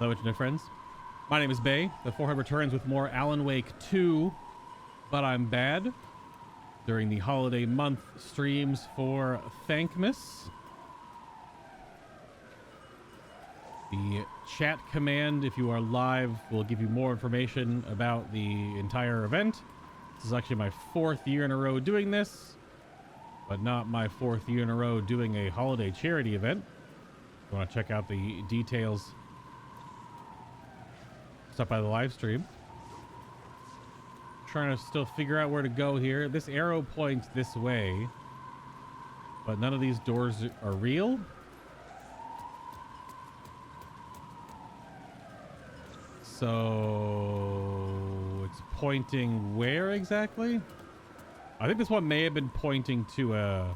Hello, internet friends. My name is Bay. The Forehead returns with more Alan Wake 2, but I'm bad. During the holiday month streams for Thankmas. The chat command, if you are live, will give you more information about the entire event. This is actually my 4th year in a row doing this, but not my 4th year in a row doing a holiday charity event. If you want to check out the details, stop by the live stream. Trying to still figure out where to go here. This arrow points this way, but none of these doors are real. So it's pointing where exactly? I think this one may have been pointing to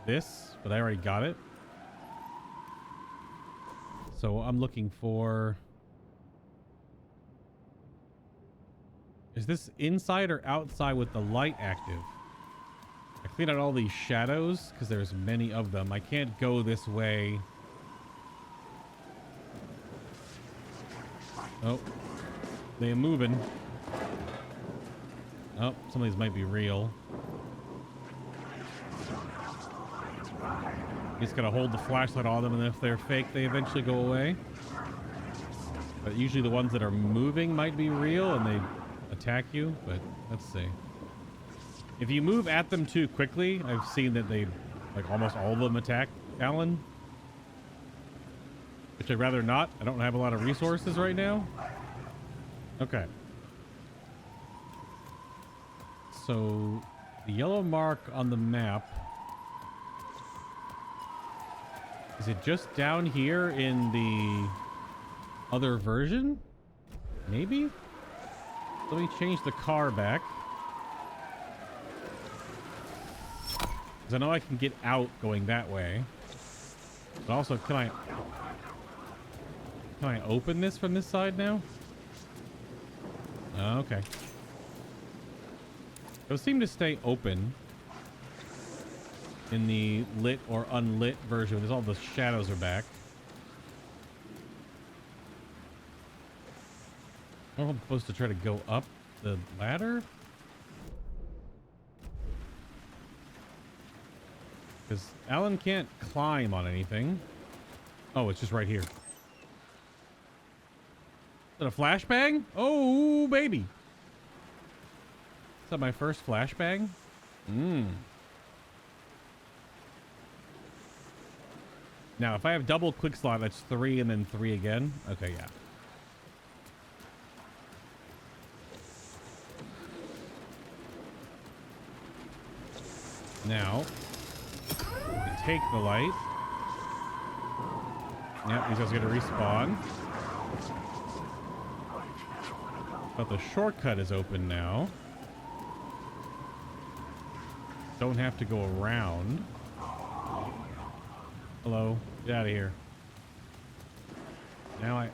this, but I already got it. So I'm looking for... Is this inside or outside with the light active? I cleaned out all these shadows because there's many of them. I can't go this way. Oh, they're moving. Oh, some of these might be real. You just gotta hold the flashlight on them, and if they're fake, they eventually go away. But usually the ones that are moving might be real, and they attack you, but let's see. If you move at them too quickly, I've seen that they, like, almost all of them attack Alan. Which I'd rather not. I don't have a lot of resources right now. Okay. So, the yellow mark on the map, is it just down here in the other version? Maybe? Let me change the car back. Because I know I can get out going that way. But also, can I open this from this side now? Oh, okay. Those seem to stay open in the lit or unlit version because all the shadows are back. I don't know if I'm supposed to try to go up the ladder. Because Alan can't climb on anything. Oh, it's just right here. Is that a flashbang? Oh, baby. Is that my first flashbang? Now, if I have double quick slot, that's 3 and then 3 again. Okay, yeah. Now, we take the light. Yep, these guys are going to respawn. But the shortcut is open now. Don't have to go around. Hello, get out of here. Now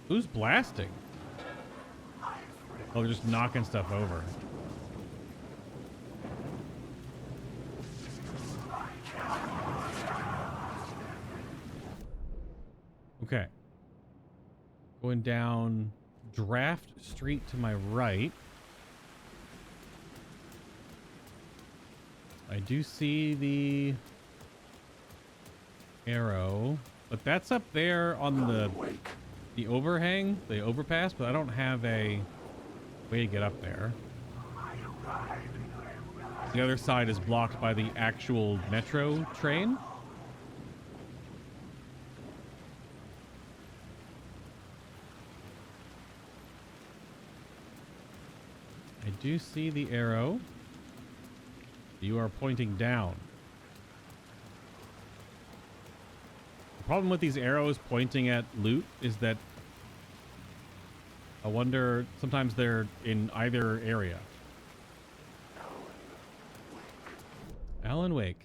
Who's blasting? Oh, they're just knocking stuff over. Okay. Going down Draft Street to my right. I do see the arrow, but that's up there on the overhang, the overpass, but I don't have a way to get up there. The other side is blocked by the actual metro train. I do see the arrow. You are pointing down. The problem with these arrows pointing at loot is that I wonder, sometimes they're in either area. Alan Wake.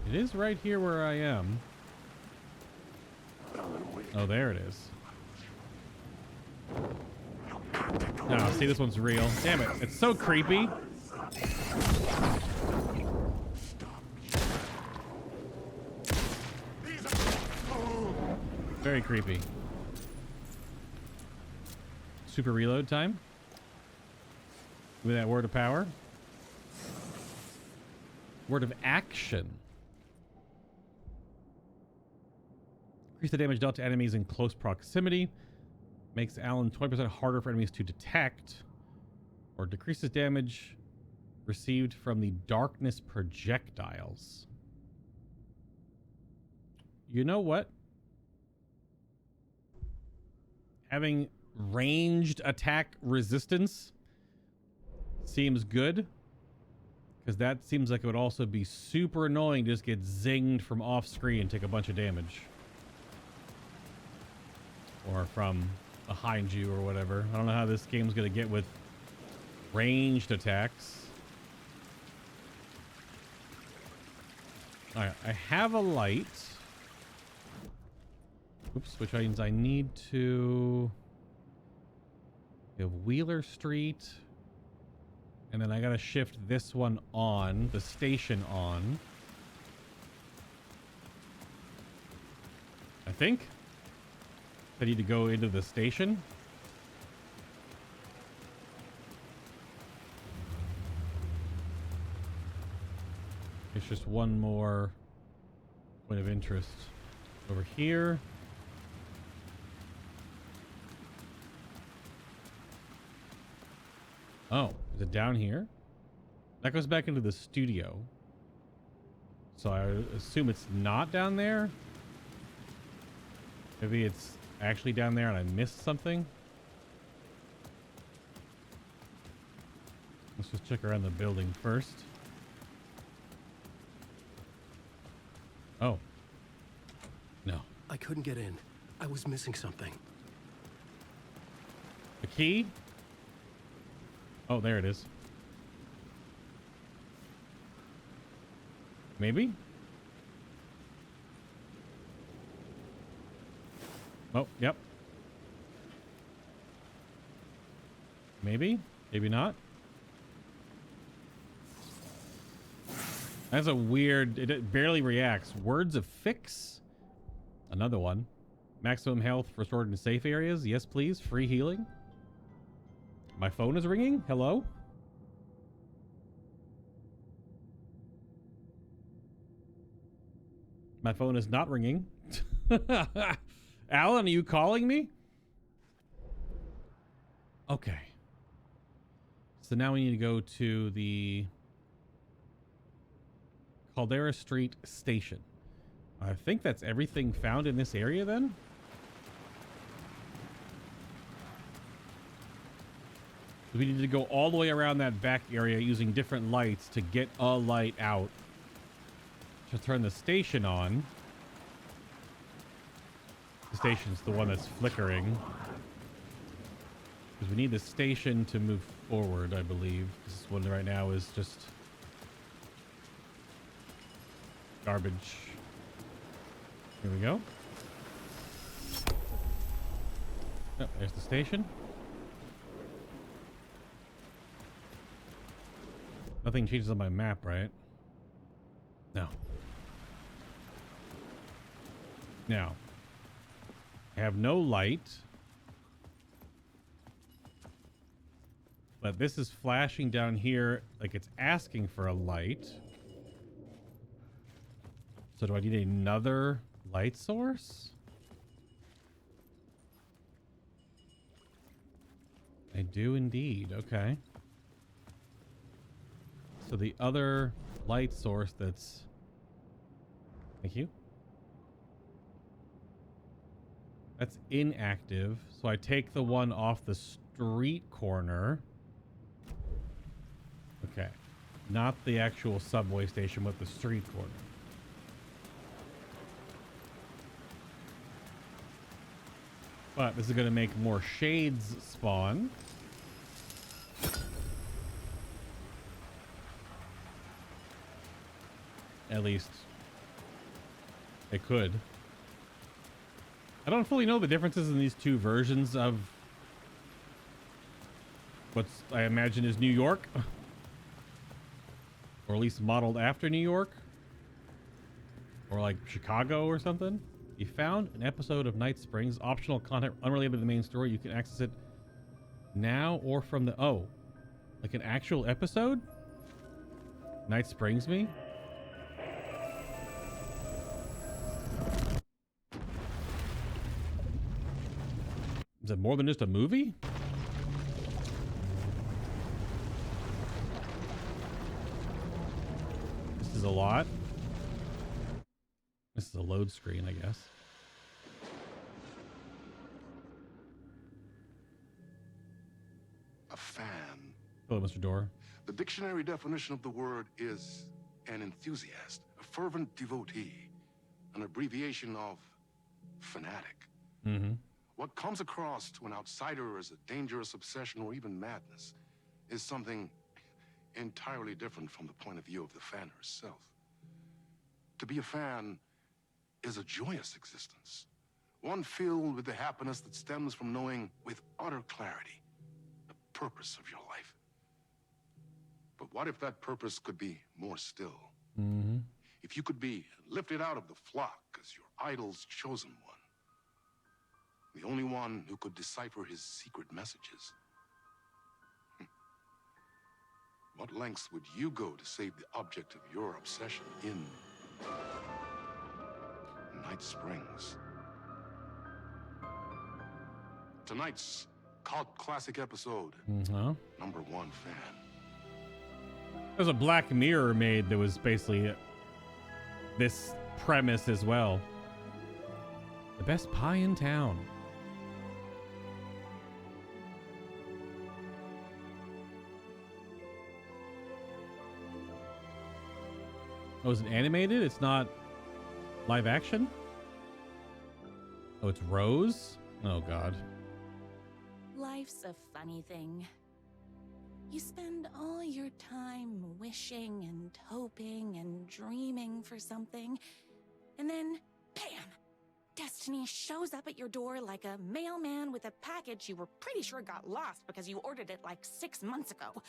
It is right here where I am. Oh, there it is. No, see, this one's real. Damn it, it's so creepy. Very creepy. Super reload time. With that word of power. Word of action. Increase the damage dealt to enemies in close proximity. Makes Alan 20% harder for enemies to detect. Or decreases damage received from the darkness projectiles. You know what? Having ranged attack resistance seems good. Because that seems like it would also be super annoying to just get zinged from off screen and take a bunch of damage. Or from behind you or whatever. I don't know how this game's going to get with ranged attacks. Alright, I have a light. Oops, which means I need to... We have Wheeler Street. And then I gotta shift this one on, the station on. I think. I need to go into the station. It's just one more point of interest over here. Oh, is it down here? That goes back into the studio. So I assume it's not down there. Maybe it's actually down there and I missed something. Let's just check around the building first. Oh. No. I couldn't get in. I was missing something. A key? Oh, there it is. Maybe? Oh, yep. Maybe? Maybe not? That's a weird... It barely reacts. Words of fix? Another one. Maximum health restored in safe areas. Yes, please. Free healing. My phone is ringing? Hello? My phone is not ringing. Alan, are you calling me? Okay. So now we need to go to the Caldera Street station. I think that's everything found in this area then? We need to go all the way around that back area using different lights to get a light out. To turn the station on. The station's the one that's flickering. Because we need the station to move forward, I believe. This one right now is just garbage. Here we go. Oh, there's the station. Nothing changes on my map, right? No. Now, I have no light. But this is flashing down here like it's asking for a light. So do I need another light source? I do indeed. Okay. So the other light source that's... Thank you. That's inactive. So I take the one off the street corner. Okay. Not the actual subway station, but the street corner. But this is going to make more shades spawn. At least it could. I don't fully know the differences in these two versions of what's I imagine is New York. Or at least modeled after New York. Or like Chicago or something. You found an episode of Night Springs, optional content unrelated to the main story. You can access it now or from the... Oh, like an actual episode? Night Springs me? Is it more than just a movie? This is a lot. This is a load screen, I guess. A fan. Hello, Mr. Dorr. The dictionary definition of the word is an enthusiast, a fervent devotee, an abbreviation of fanatic. Mm-hmm. What comes across to an outsider as a dangerous obsession or even madness is something entirely different from the point of view of the fan herself. To be a fan is a joyous existence, one filled with the happiness that stems from knowing with utter clarity the purpose of your life. But what if that purpose could be more still? Mm-hmm. If you could be lifted out of the flock as your idol's chosen one, the only one who could decipher his secret messages. What lengths would you go to save the object of your obsession in Night Springs? Tonight's cult classic episode, Mm-hmm. number 1 fan. There's a Black Mirror made that was basically this premise as well. The best pie in town. Oh, is it animated? It's not live action? Oh, it's Rose? Oh, God. Life's a funny thing. You spend all your time wishing and hoping and dreaming for something, and then, bam! Destiny shows up at your door like a mailman with a package you were pretty sure got lost because you ordered it like 6 months ago.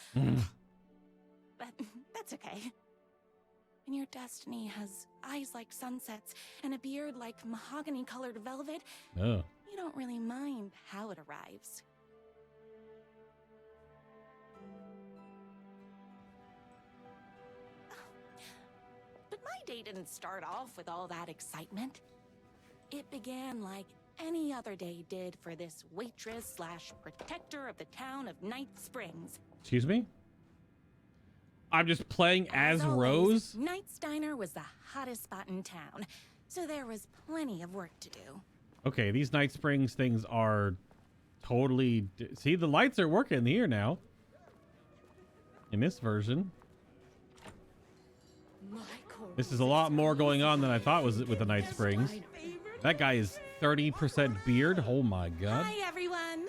But that's okay. And your destiny has eyes like sunsets and a beard like mahogany-colored velvet. Oh. You don't really mind how it arrives. But my day didn't start off with all that excitement. It began like any other day did for this waitress / protector of the town of Night Springs. Excuse me? I'm just playing as always, Rose? Night's Diner was the hottest spot in town, so there was plenty of work to do. Okay, these Night Springs things are totally... See, the lights are working here now. In this version. This is a lot more going on than I thought was with the Night Springs. That guy is 30% beard. Oh my god. Hi, everyone.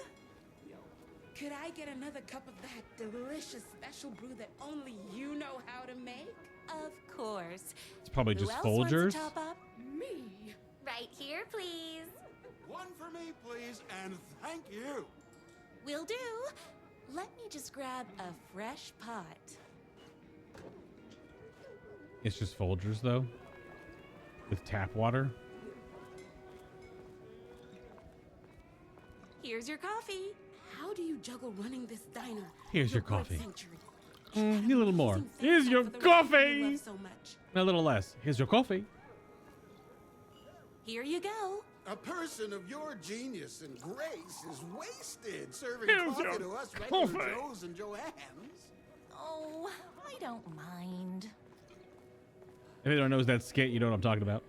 Could I get another cup of that delicious special brew that only you know how to make? Of course. It's probably Who just else Folgers. wants to top up? Me? Right here, please. One for me, please, and thank you. Will do. Let me just grab a fresh pot. It's just Folgers though. With tap water. Here's your coffee. How do you juggle running this diner? Here's your Good coffee. sanctuary, Need a little more. amazing Here's things your for the reason you coffee. love so much. A little less. Here's your coffee. Here you go. A person of your genius and grace is wasted serving Here's coffee your to us regular coffee. Joes and Joannes. Oh, I don't mind. If anyone knows that skit, you know what I'm talking about.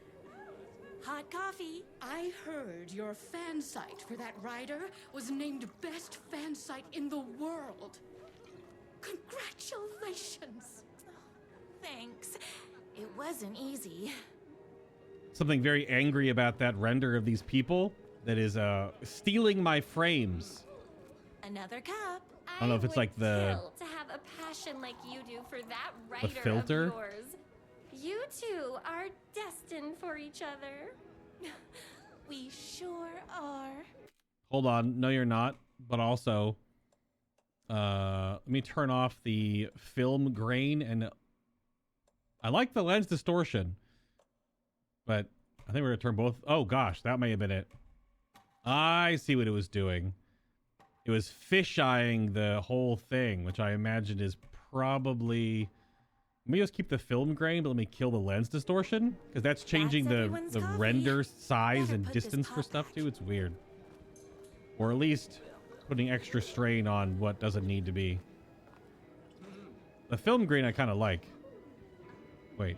Hot coffee. I heard your fan site for that rider was named best fan site in the world. Congratulations. Thanks. It wasn't easy. Something very angry about that render of these people that is stealing my frames. Another cup. I don't know if it's like the To have a passion like you do for that the writer filter. of yours. You two are destined for each other. We sure are. Hold on. No, you're not. But also, let me turn off the film grain, and I like the lens distortion, but I think we're gonna turn both. Oh gosh, that may have been it. I see what it was doing. It was fish-eyeing the whole thing, which I imagine is probably... Let me just keep the film grain, but let me kill the lens distortion, because that's changing the coffee. render size Better and put this distance for pot stuff back. too. It's weird. Or at least putting extra strain on what doesn't need to be. The film grain I kind of like. Wait,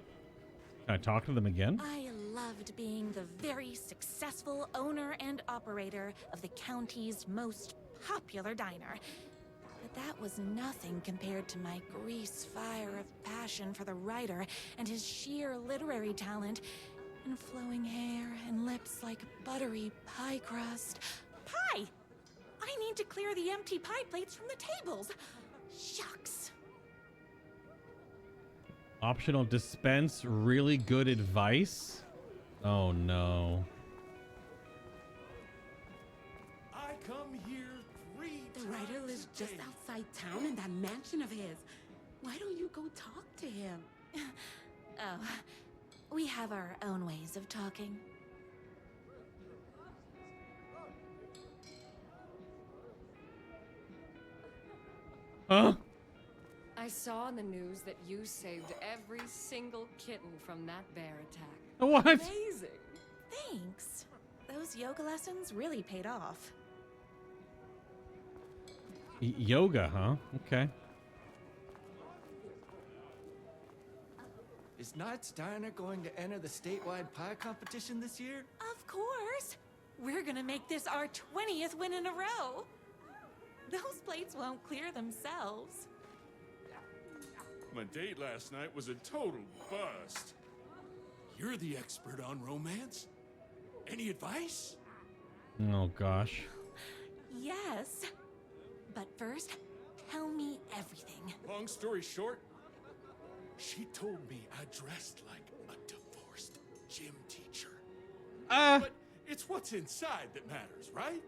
can I talk to them again? I loved being the very successful owner and operator of the county's most popular diner. But that was nothing compared to my grease fire of passion for the writer and his sheer literary talent, and flowing hair and lips like buttery pie crust. Pie! I need to clear the empty pie plates from the tables. Shucks. Optional dispense really good advice? Oh no. I come here 3 The writer times lives a just day. outside town in that mansion of his. Why don't you go talk to him? Oh, we have our own ways of talking. Huh? I saw in the news that you saved every single kitten from that bear attack. What? Amazing! Thanks. Those yoga lessons really paid off. Yoga, huh? Okay. Is Knight's Diner going to enter the statewide pie competition this year? Of course. We're gonna make this our 20th win in a row. Those plates won't clear themselves. My date last night was a total bust. You're the expert on romance. Any advice? Oh gosh. Yes. But first, tell me everything. Long story short, she told me I dressed like a divorced gym teacher. But it's what's inside that matters, right?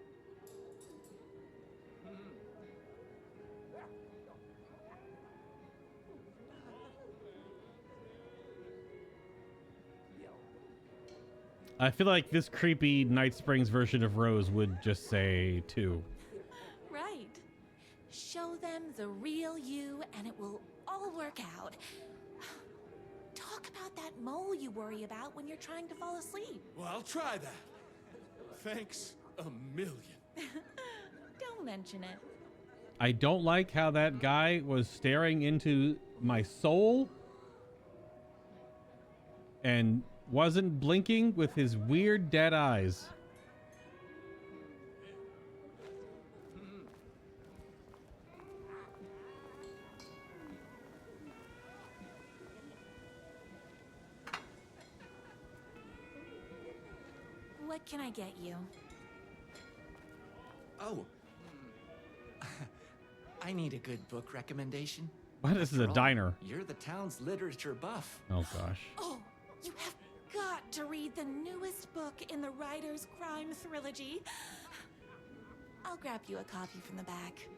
I feel like this creepy Night Springs version of Rose would just say 2. Right. Show them the real you and it will all work out. Talk about that mole you worry about when you're trying to fall asleep. Well, I'll try that. Thanks a million. Don't mention it. I don't like how that guy was staring into my soul and wasn't blinking with his weird dead eyes. What can I get you? Oh. I need a good book recommendation. Why this is a After all, diner? You're the town's literature buff. Oh gosh. Oh, you have got to read the newest book in the Writer's Crime trilogy. I'll grab you a copy from the back.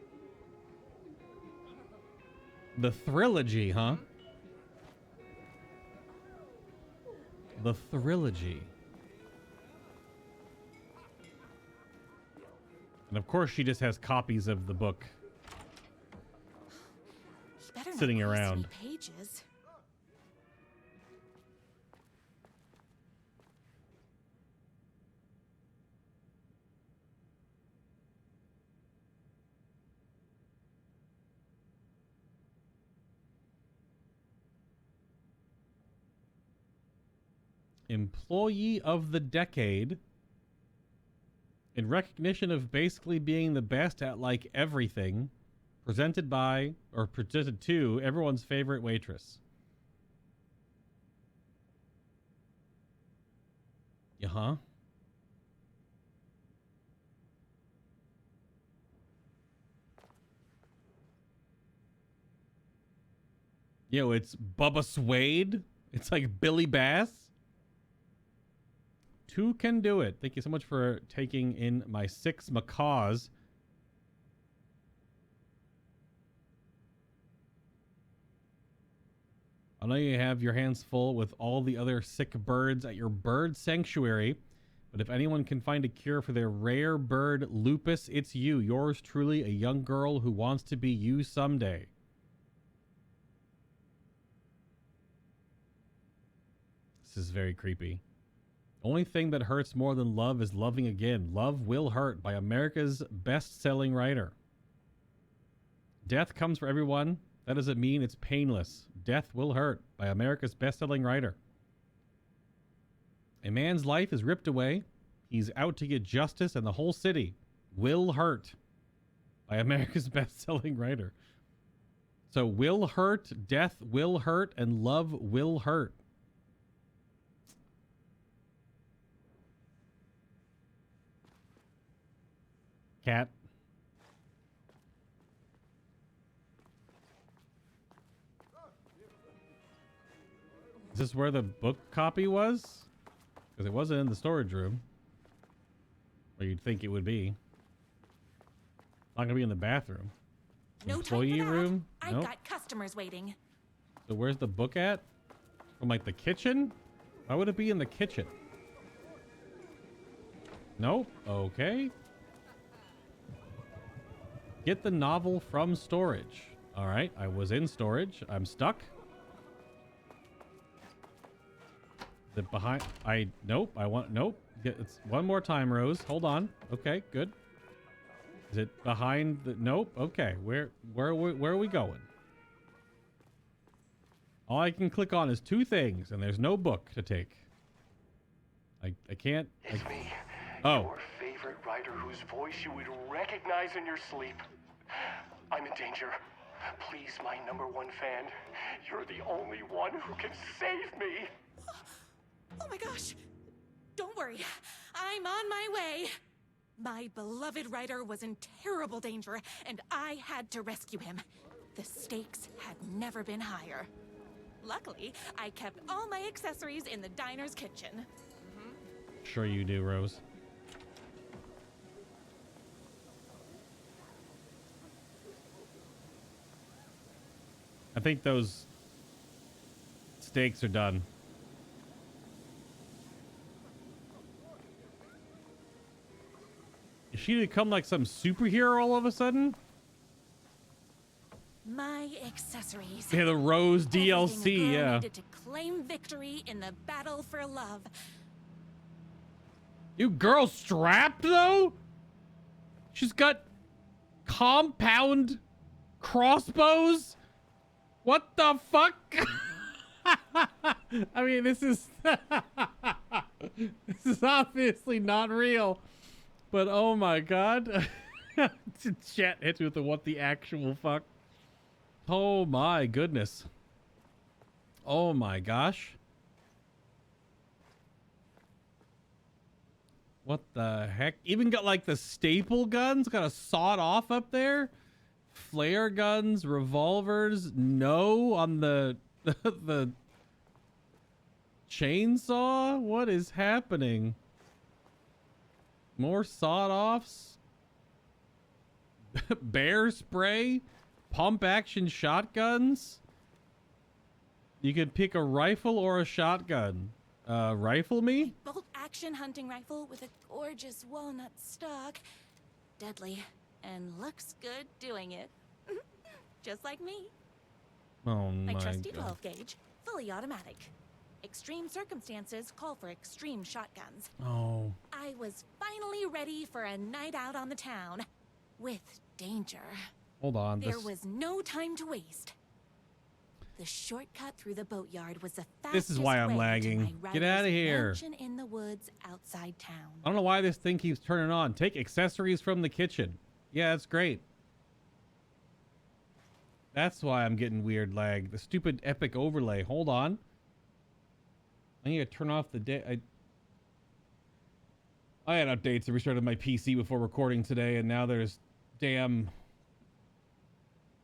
The trilogy, huh? The trilogy. And of course she just has copies of the book You better not sitting waste any around. pages. Employee of the Decade. In recognition of basically being the best at like everything, presented by, or presented to, everyone's favorite waitress. Uh-huh. Yo, it's Bubba Suede. It's like Billy Bass. 2 can do it. Thank you so much for taking in my 6 macaws. I know you have your hands full with all the other sick birds at your bird sanctuary, but if anyone can find a cure for their rare bird lupus, it's you. Yours truly, a young girl who wants to be you someday. This is very creepy. Only thing that hurts more than love is loving again. Love Will Hurt by America's best-selling writer. Death comes for everyone. That doesn't mean it's painless. Death Will Hurt by America's best-selling writer. A man's life is ripped away. He's out to get justice, and the whole city will hurt by America's best-selling writer. So will hurt, death will hurt, and love will hurt. Cat. Is this where the book copy was? Because it wasn't in the storage room. Or you'd think it would be. Not gonna be in the bathroom. No Employee time for that. room? I've Nope. got customers waiting. So where's the book at? From like the kitchen? Why would it be in the kitchen? Nope. Okay. Get the novel from storage. All right. I was in storage. I'm stuck. Is it behind? Nope. Nope. It's one more time, Rose. Hold on. Okay, good. Is it behind the, nope. Okay. Where are we going? All I can click on is two things, and there's no book to take. I can't. It's me. Oh. Your favorite writer whose voice you would recognize in your sleep. I'm in danger. Please, my #1 fan. You're the only one who can save me. Oh my gosh! Don't worry, I'm on my way. My beloved writer was in terrible danger, and I had to rescue him. The stakes had never been higher. Luckily, I kept all my accessories in the diner's kitchen. Sure you do, Rose. I think those steaks are done. Is she become like some superhero all of a sudden? My accessories. Yeah, the Rose Everything a DLC, girl yeah. needed to claim victory in the battle for love. You girl strapped though? She's got compound crossbows? What the fuck? I mean, this is this is obviously not real. But oh my god. Chat hits me with the what the actual fuck. Oh my goodness. Oh my gosh. What the heck? Even got like the staple guns, got a sawed off up there. Flare guns, revolvers, no on the the chainsaw. What is happening? More sawed offs. Bear spray, pump action shotguns. You could pick a rifle or a shotgun. Rifle me? Bolt action hunting rifle with a gorgeous walnut stock. Deadly and looks good doing it. Just like me. Oh My my trusty god. 12 gauge, fully automatic. Extreme circumstances call for extreme shotguns. Oh. I was finally ready for a night out on the town. With danger. Hold on. There This, was no time to waste. The shortcut through the boatyard was the fastest This is why I'm way to lagging. my Get outta writer's here. mansion in the woods outside town. I don't know why this thing keeps turning on. Take accessories from the kitchen. Yeah, that's great. That's why I'm getting weird lag. The stupid epic overlay. Hold on. I need to turn off the day. I had updates and restarted my PC before recording today, and now there's damn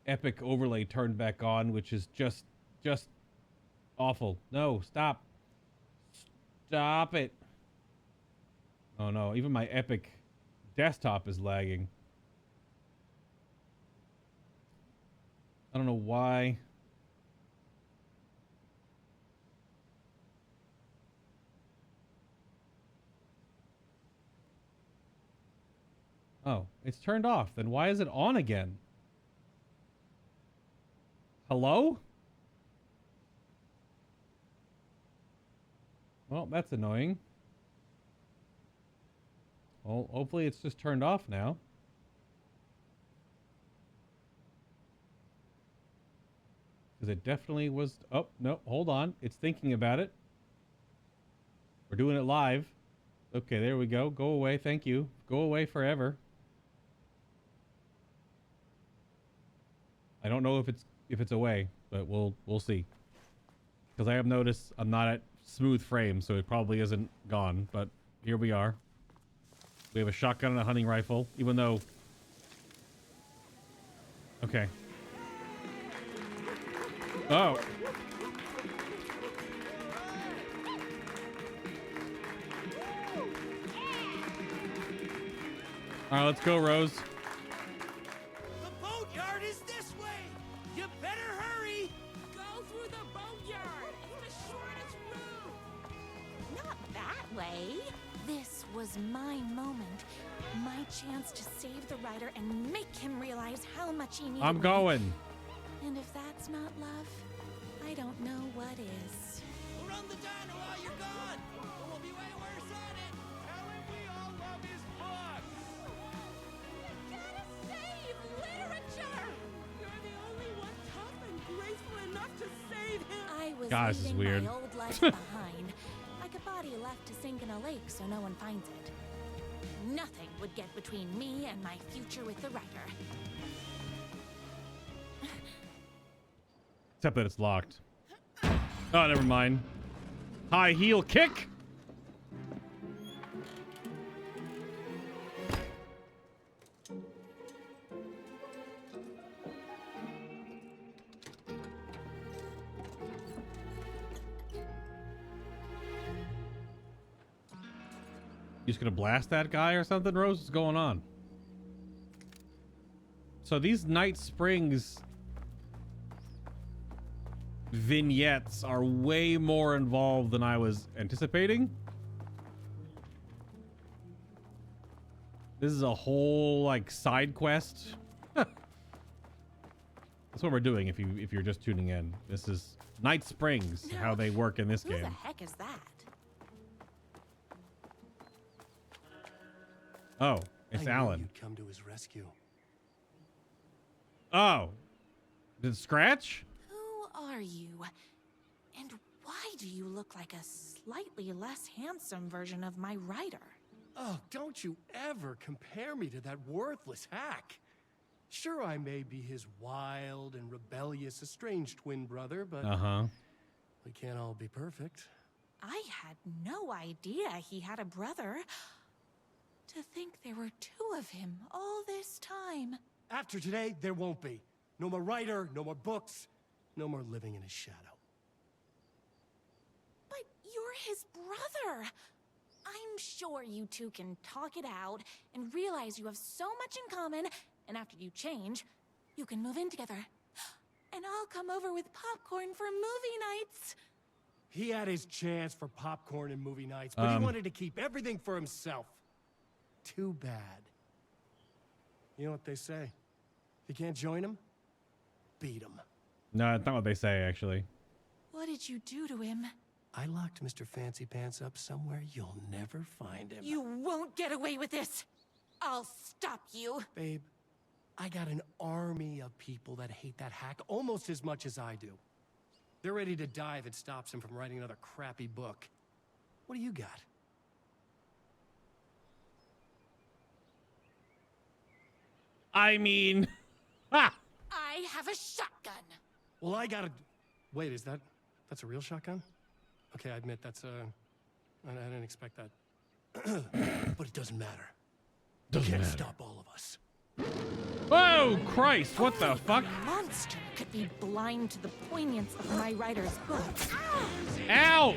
epic overlay turned back on, which is just awful. No, stop. Stop it. Oh no, even my epic desktop is lagging. I don't know why. Oh, it's turned off. Then why is it on again? Hello? Well, that's annoying. Well, hopefully it's just turned off now. Because it definitely was... Oh, no, hold on. It's thinking about it. We're doing it live. Okay, there we go. Go away, thank you. Go away forever. I don't know if it's away, but we'll see. Because I have noticed I'm not at smooth frame, so it probably isn't gone. But here we are. We have a shotgun and a hunting rifle, even though... Okay. Oh. All right, let's go, Rose. The boatyard is this way. You better hurry. Go through the boatyard. It's the shortest route. Not that way. This was my moment. My chance to save the writer and make him realize how much he needed I'm going. And if that's not love, I don't know what is. We'll run the diner while you're gone. Or we'll be way worse at it. Tell him we all love his book. Gotta save literature. You're the only one tough and graceful enough to save him. I was God, this is leaving weird. my old life behind, like a body left to sink in a lake so no one finds it. Nothing would get between me and my future with the writer. Except that it's locked. Oh, never mind. High heel kick. You just gonna blast that guy or something, Rose? What's going on? So these Night Springs vignettes are way more involved than I was anticipating. This is a whole like side quest. That's what we're doing if you're just tuning in. This is Night Springs, how they work in this Who game. the heck is that? Oh, it's I knew Alan. you'd come to his rescue. Oh, did it scratch? Who are you? And why do you look like a slightly less handsome version of my writer? Oh, don't you ever compare me to that worthless hack. Sure, I may be his wild and rebellious estranged twin brother, but we can't all be perfect. I had no idea he had a brother. To think there were two of him all this time. After today, there won't be. No more writer, no more books, no more living in his shadow. But you're his brother. I'm sure you two can talk it out and realize you have so much in common, and after you change, you can move in together. And I'll come over with popcorn for movie nights. He had his chance for popcorn and movie nights, but he wanted to keep everything for himself. Too bad. You know what they say? If you can't join him, beat him. No, it's not what they say, actually. What did you do to him? I locked Mr. Fancy Pants up somewhere you'll never find him. You won't get away with this. I'll stop you. Babe, I got an army of people that hate that hack almost as much as I do. They're ready to die if it stops him from writing another crappy book. What do you got? I mean, ha! I have a shotgun. Well, I gotta... Wait, that's a real shotgun? Okay, I admit I didn't expect that. But it doesn't matter. Can't stop all of us. Oh, Christ, what the fuck? A monster could be blind to the poignance of my writer's book. Ow!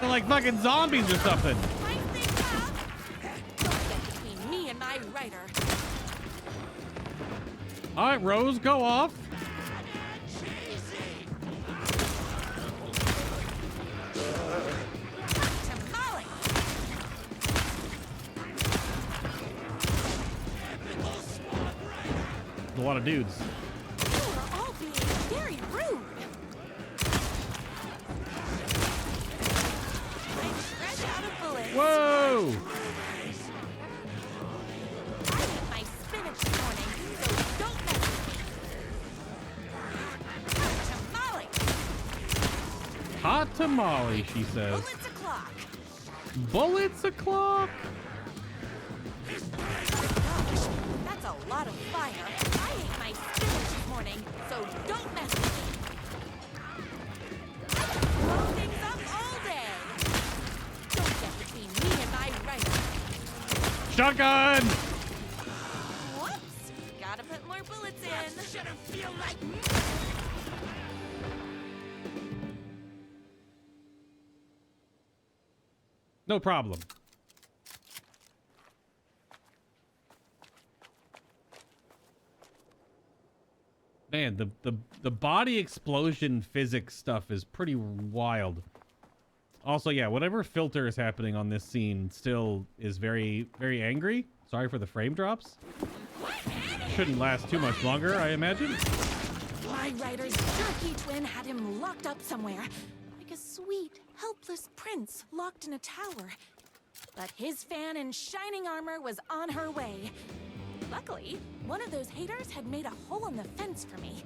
They're like fucking zombies or something. Don't get between me and my writer. All right, Rose, go off. lot of dudes. You are all being very rude. I'm fresh out of bullets. Whoa! I ate my spinach this morning, so don't mess with me. Hot tamale. Hot tamale, she says. Bullets o'clock. Bullets o'clock? Gosh, that's a lot of fire. I ate my spinach this morning, so don't mess with me. I can blow things up all day. Don't get between me and my writer. Shotgun! Whoops! Gotta put more bullets in. Shouldn't feel like No problem. Man, the body explosion physics stuff is pretty wild. Also, yeah, whatever filter is happening on this scene still is very, very angry. Sorry for the frame drops. Shouldn't last too much longer, I imagine. My writer's jerky twin had him locked up somewhere, like a sweet, helpless prince locked in a tower. But his fan in shining armor was on her way. Luckily, one of those haters had made a hole in the fence for me.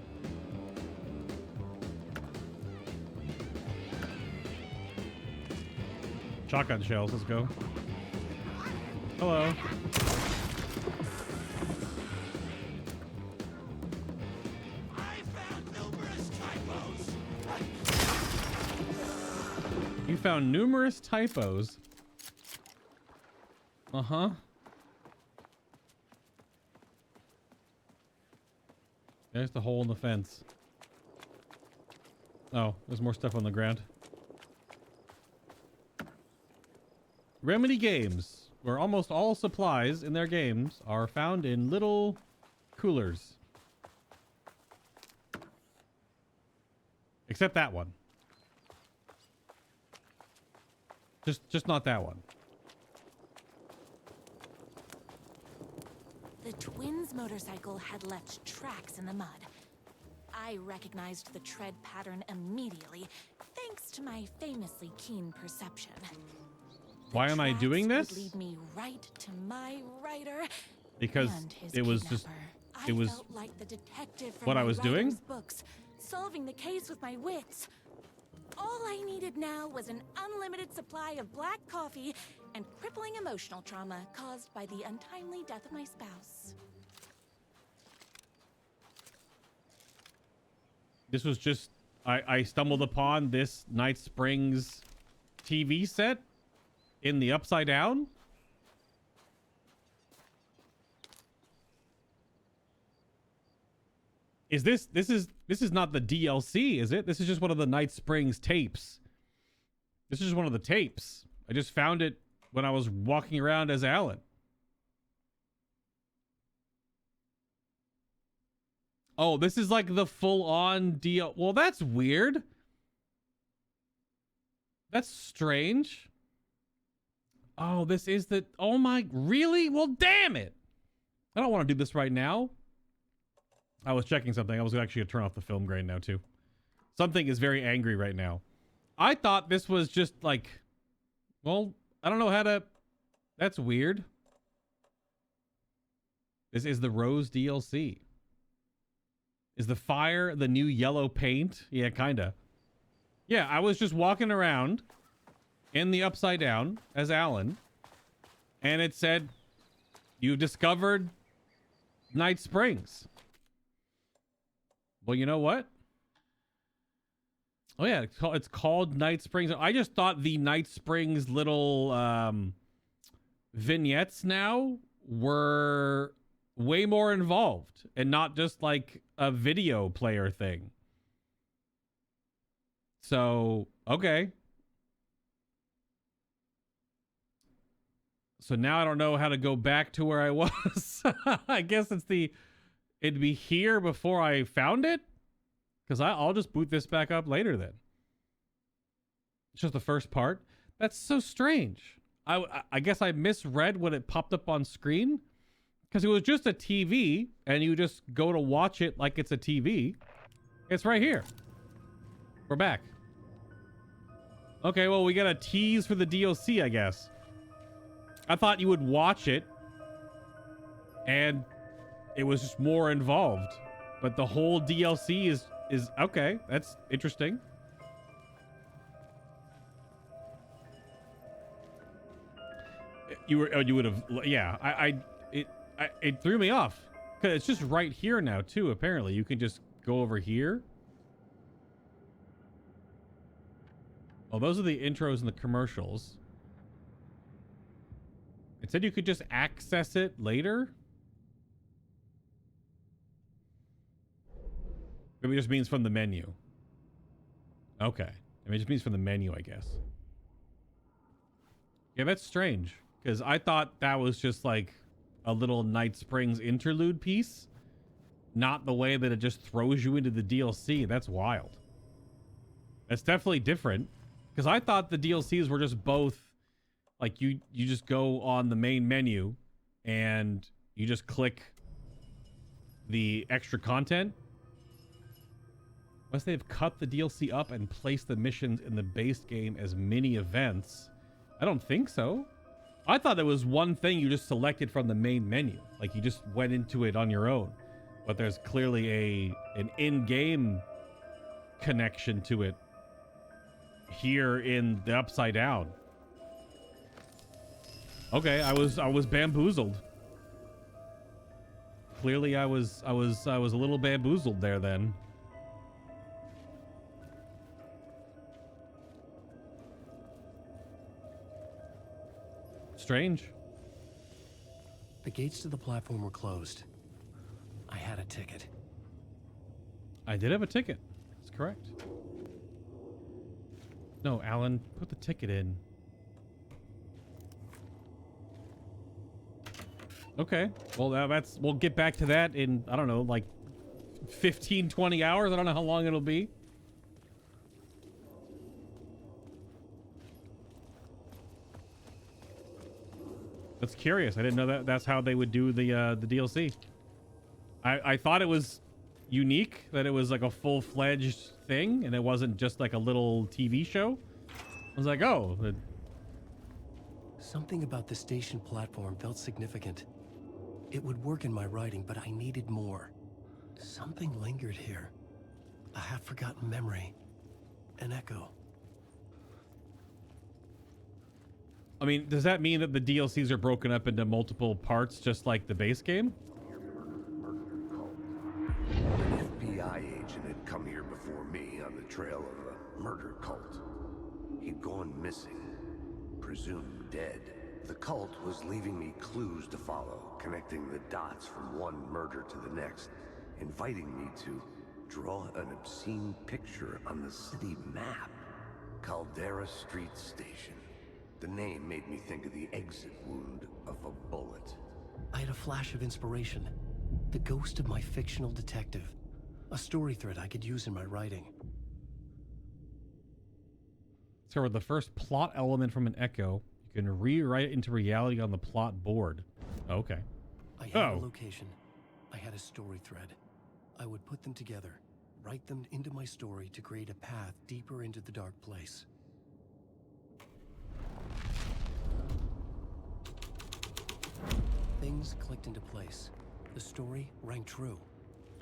Shotgun shells, let's go. Hello. I found numerous typos. You found numerous typos. Uh-huh. There's the hole in the fence. Oh, there's more stuff on the ground. Remedy Games, where almost all supplies in their games are found in little coolers. Except that one. Just not that one. The twins' motorcycle had left tracks in the mud. I recognized the tread pattern immediately, thanks to my famously keen perception. Why am I doing this? Would lead me right to my writer. Because and his it was kidnapper. it was I felt like the detective from what I my was doing? writer's books, solving the case with my wits. All I needed now was an unlimited supply of black coffee and crippling emotional trauma caused by the untimely death of my spouse. This was just I stumbled upon this Night Springs TV set in the Upside Down. Is this is not the DLC, is it? This is just one of the Night Springs tapes. This is just one of the tapes. I just found it when I was walking around as Alan. Oh, this is like the full-on deal. Well, that's weird. That's strange. Oh, this is the... Oh my... Really? Well, damn it. I don't want to do this right now. I was checking something. I was actually going to turn off the film grain now, too. Something is very angry right now. I thought this was just like... Well, I don't know how to... That's weird. This is the Rose DLC. Is the fire the new yellow paint? Yeah, kinda. Yeah, I was just walking around in the Upside Down as Alan, and it said, "You've discovered Night Springs." Well, you know what? Oh yeah, it's called Night Springs. I just thought the Night Springs little vignettes now were way more involved and not just like a video player thing. So, okay. So now I don't know how to go back to where I was. I guess it'd be here before I found it. Because I'll just boot this back up later then. It's just the first part. That's so strange. I guess I misread when it popped up on screen. Because it was just a TV, and you just go to watch it like it's a TV. It's right here. We're back. Okay, well, we got a tease for the DLC, I guess. I thought you would watch it, and it was just more involved. But the whole DLC is okay. That's interesting. You would have, yeah. It threw me off because it's just right here now too. Apparently, you can just go over here. Oh, those are the intros and the commercials. It said you could just access it later. Maybe it just means from the menu. Okay. I mean, it just means from the menu, I guess. Yeah, that's strange. Because I thought that was just like a little Night Springs interlude piece. Not the way that it just throws you into the DLC. That's wild. That's definitely different. Because I thought the DLCs were just both... Like, you just go on the main menu and you just click the extra content. Unless they've cut the DLC up and placed the missions in the base game as mini events. I don't think so. I thought there was one thing you just selected from the main menu. Like, you just went into it on your own. But there's clearly an in-game connection to it here in the Upside Down. Okay, I was bamboozled. Clearly, I was a little bamboozled there then. Strange. The gates to the platform were closed. I had a ticket. I did have a ticket. That's correct. No, Alan, put the ticket in. Okay. Well, that's... We'll get back to that in, I don't know, like 15, 20 hours. I don't know how long it'll be. That's curious. I didn't know that's how they would do the DLC. I thought it was unique, that it was like a full-fledged thing, and it wasn't just like a little TV show. I was like, oh. Something about the station platform felt significant. It would work in my writing, but I needed more. Something lingered here. A half-forgotten memory. An echo. I mean, does that mean that the DLCs are broken up into multiple parts, just like the base game? An FBI agent had come here before me on the trail of a murder cult. He'd gone missing, presumed dead. The cult was leaving me clues to follow, connecting the dots from one murder to the next, inviting me to draw an obscene picture on the city map. Caldera Street Station. The name made me think of the exit wound of a bullet. I had a flash of inspiration. The ghost of my fictional detective. A story thread I could use in my writing. So with the first plot element from an echo, you can rewrite it into reality on the plot board. Okay. I had a location. I had a story thread. I would put them together, write them into my story to create a path deeper into the dark place. Things clicked into place. The story rang true.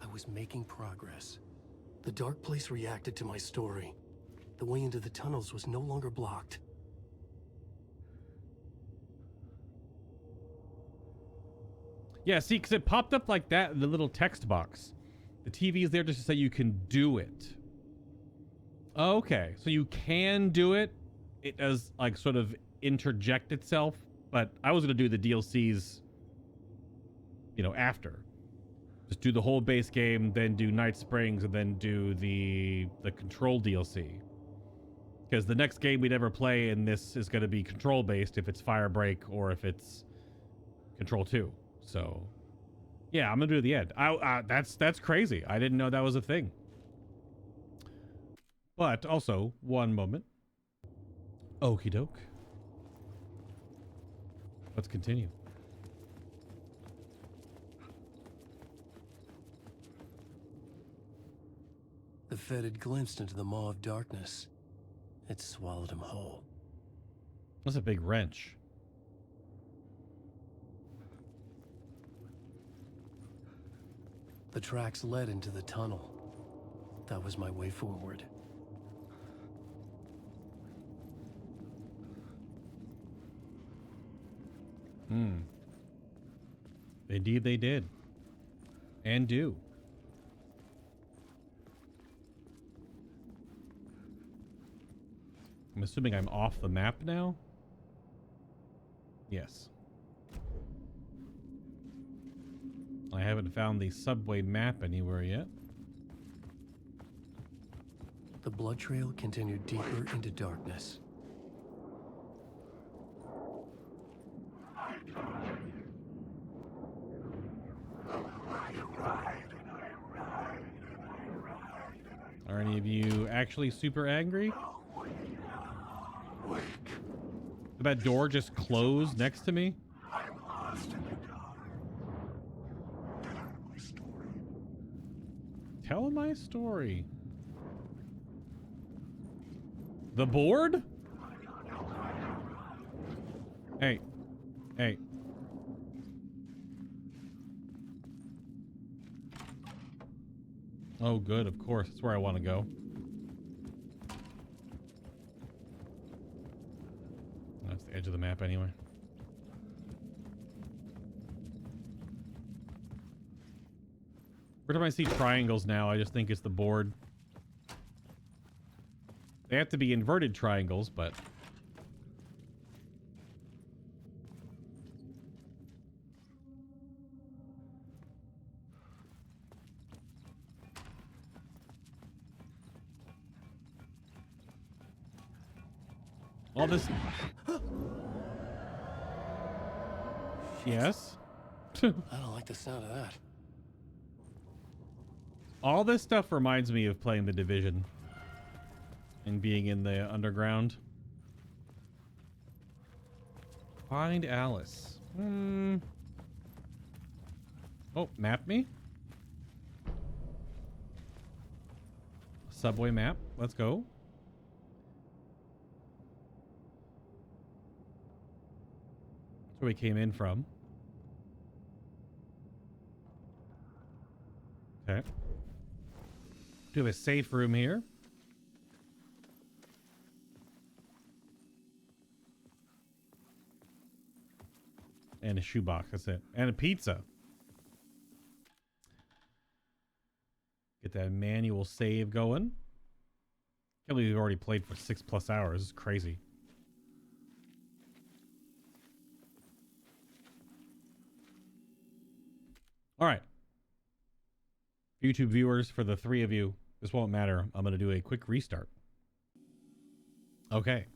I was making progress. The dark place reacted to my story. The way into the tunnels was no longer blocked. Yeah, see, because it popped up like that in the little text box. The TV is there just to say you can do it. Okay, so you can do it. It does, like, sort of interject itself. But I was going to do the DLCs, you know, after. Just do the whole base game, then do Night Springs, and then do the Control DLC. Because the next game we'd ever play in this is going to be Control-based if it's Firebreak or if it's Control 2. So, yeah, I'm going to do the end. That's crazy. I didn't know that was a thing. But also, one moment. Okie doke. Let's continue. The Fed had glimpsed into the maw of darkness. It swallowed him whole. That's a big wrench. The tracks led into the tunnel. That was my way forward. Indeed they did. And do. I'm assuming I'm off the map now? Yes. I haven't found the subway map anywhere yet. The blood trail continued deeper into darkness. Are any of you actually super angry? Did that door just close next to me? Tell my story. The board? Hey. Hey. Oh, good. Of course. That's where I want to go. That's the edge of the map anyway. Every time I see triangles now, I just think it's the board. They have to be inverted triangles, but... all this... Yes? I don't like the sound of that. All this stuff reminds me of playing The Division and being in the underground. Find Alice. Oh, map me? Subway map. Let's go. That's where we came in from. Okay. Do have a safe room here. And a shoebox, that's it. And a pizza. Get that manual save going. Can't believe we've already played for 6+ hours. It's crazy. All right. YouTube viewers, for the 3 of you, this won't matter. I'm going to do a quick restart. Okay.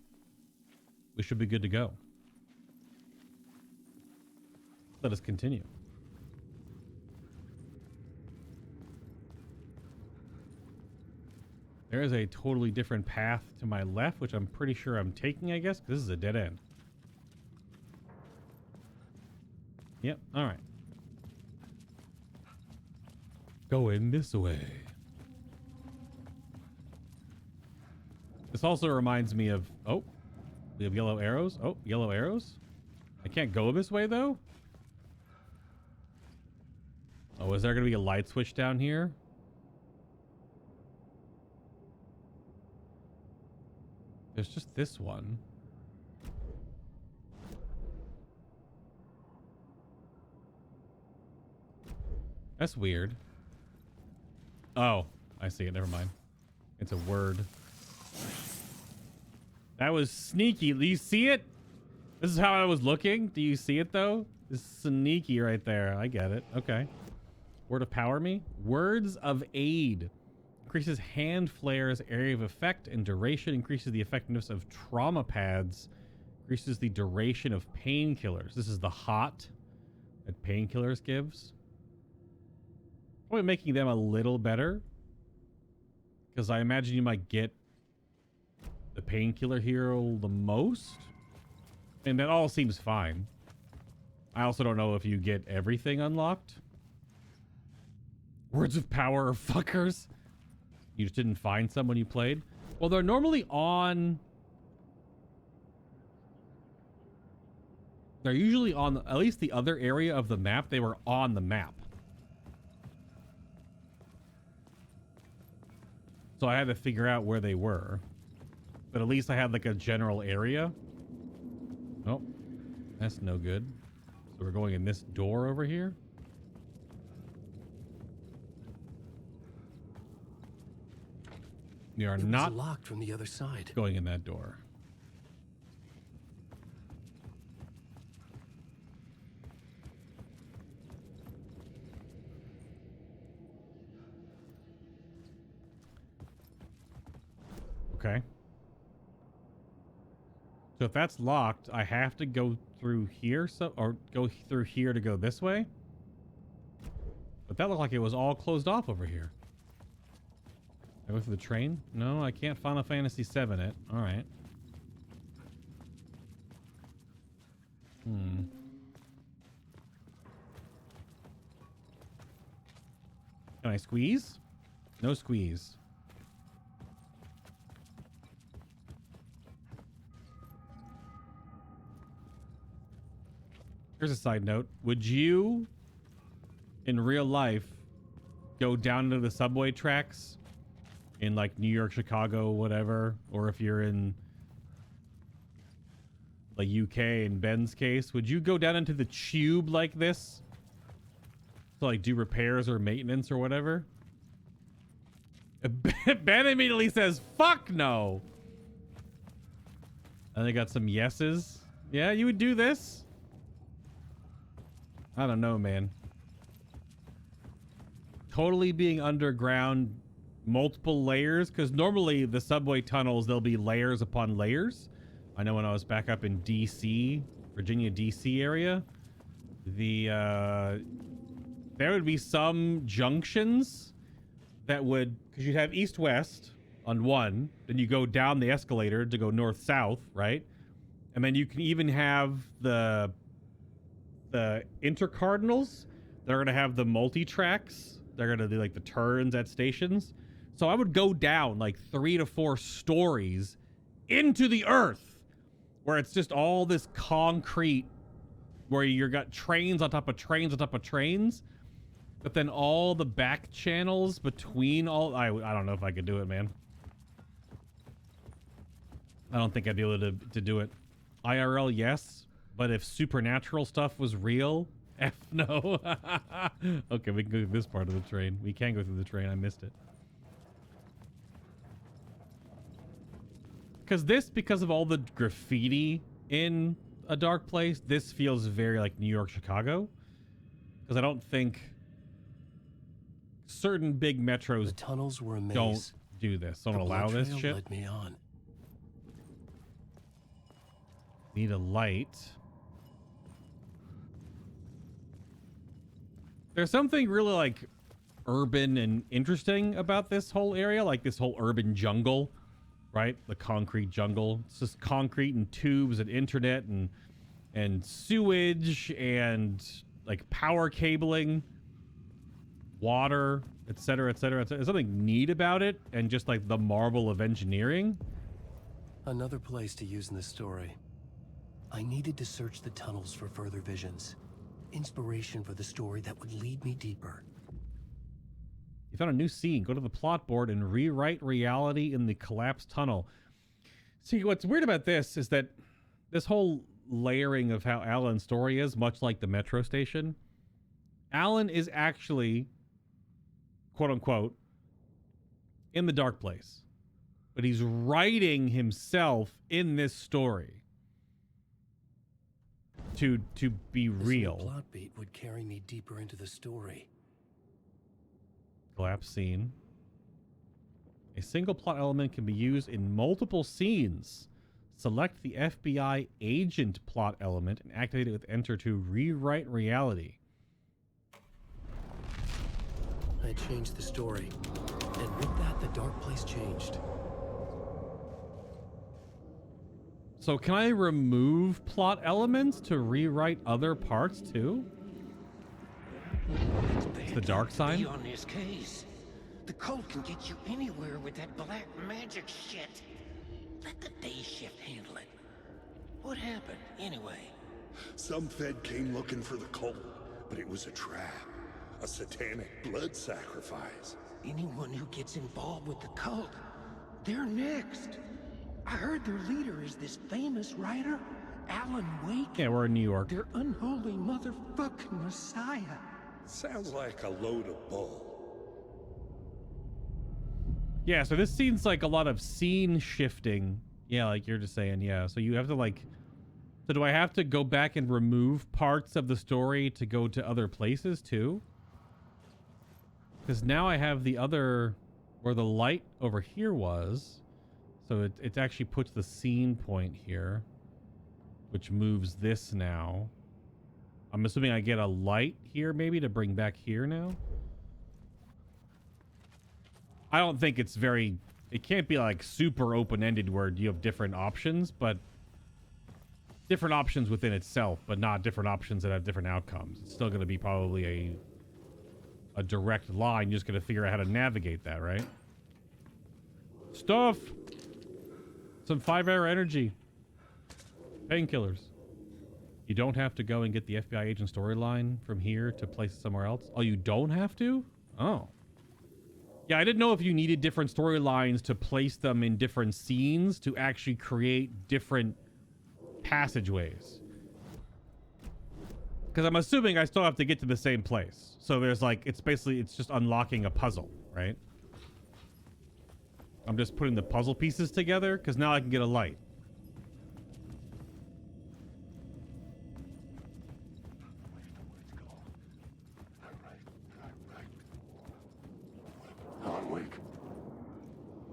We should be good to go. Let us continue. There is a totally different path to my left, which I'm pretty sure I'm taking, I guess, because this is a dead end. Yep, all right. Going this way. This also reminds me of... Oh, we have yellow arrows. Oh, yellow arrows. I can't go this way, though. Oh, is there going to be a light switch down here? There's just this one. That's weird. Oh, I see it. Never mind. It's a word. That was sneaky. Do you see it? This is how I was looking. Do you see it, though? It's sneaky right there. I get it. Okay. Word of power me. Words of aid. Increases hand flares, area of effect, and duration. Increases the effectiveness of trauma pads. Increases the duration of painkillers. This is the hot that painkillers gives. Probably making them a little better. Because I imagine you might get the painkiller hero the most. And that all seems fine. I also don't know if you get everything unlocked. Words of power are fuckers. You just didn't find some when you played? Well, they're normally on... They're usually on at least the other area of the map. They were on the map. So I had to figure out where they were. But at least I had like a general area. Oh, that's no good. So we're going in this door over here. We are not locked from the other side. Going in that door. Okay. So if that's locked, I have to go through here, or go through here to go this way. But that looked like it was all closed off over here. I go through the train? No, I can't Final Fantasy VII it. All right. Can I squeeze? No squeeze. Here's a side note. Would you, in real life, go down to the subway tracks in like New York, Chicago, whatever, or if you're in like UK in Ben's case, would you go down into the tube like this to like do repairs or maintenance or whatever? Ben immediately says, fuck no. And they got some yeses. Yeah, you would do this? I don't know, man. Totally being underground, multiple layers, because normally the subway tunnels, there'll be layers upon layers. I know when I was back up in DC, Virginia, DC area, there would be some junctions that would, because you'd have east-west on one, then you go down the escalator to go north-south, right? And then you can even have the intercardinals that are going to have the multi-tracks. They're going to do like the turns at stations. So I would go down like 3 to 4 stories into the earth where it's just all this concrete where you got trains on top of trains on top of trains. But then all the back channels between all... I don't know if I could do it, man. I don't think I'd be able to do it. IRL, yes. But if supernatural stuff was real, F no. Okay, we can go through this part of the train. We can go through the train. I missed it. Because of all the graffiti in A Dark Place, this feels very like New York, Chicago. Because I don't think certain big metros the tunnels were a maze. Don't do this. Don't allow this shit. Led me on. Need a light. There's something really like urban and interesting about this whole area, like this whole urban jungle, right? The concrete jungle. It's just concrete and tubes and internet and sewage and like power cabling, water, etc., etc. There's something neat about it, and just like the marvel of engineering. Another place to use in the story. I needed to search the tunnels for further visions. Inspiration for the story that would lead me deeper. You found a new scene. Go to the plot board and rewrite reality in the collapsed tunnel. See, what's weird about this is that this whole layering of how Alan's story is, much like the metro station, Alan is actually, quote unquote, in the dark place. But he's writing himself in this story. To be real. This plot beat would carry me deeper into the story. Collapse scene. A single plot element can be used in multiple scenes. Select the FBI agent plot element and activate it with enter to rewrite reality. I changed the story, and with that, the dark place changed. So can I remove plot elements to rewrite other parts too? It's the dark side? On his case. The cult can get you anywhere with that black magic shit. Let the day shift handle it. What happened, anyway? Some Fed came looking for the cult, but it was a trap. A satanic blood sacrifice. Anyone who gets involved with the cult, they're next. I heard their leader is this famous writer, Alan Wake. Yeah, we're in New York. Their unholy motherfucking messiah. Sounds like a load of bull. Yeah, so this seems like a lot of scene shifting. Yeah, like you're just saying, yeah. So you have to like... So do I have to go back and remove parts of the story to go to other places too? Because now I have the other... Where the light over here was. So it actually puts the scene point here. Which moves this now. I'm assuming I get a light here maybe to bring back here now. I don't think it's very... It can't be like super open-ended where you have different options, but... Different options within itself, but not different options that have different outcomes. It's still going to be probably a direct line. You're just going to figure out how to navigate that, right? Stuff! Some 5-hour energy. Painkillers. You don't have to go and get the FBI agent storyline from here to place it somewhere else. Oh, you don't have to? Oh. Yeah, I didn't know if you needed different storylines to place them in different scenes to actually create different passageways. Because I'm assuming I still have to get to the same place. So there's like, it's just unlocking a puzzle, right? I'm just putting the puzzle pieces together because now I can get a light.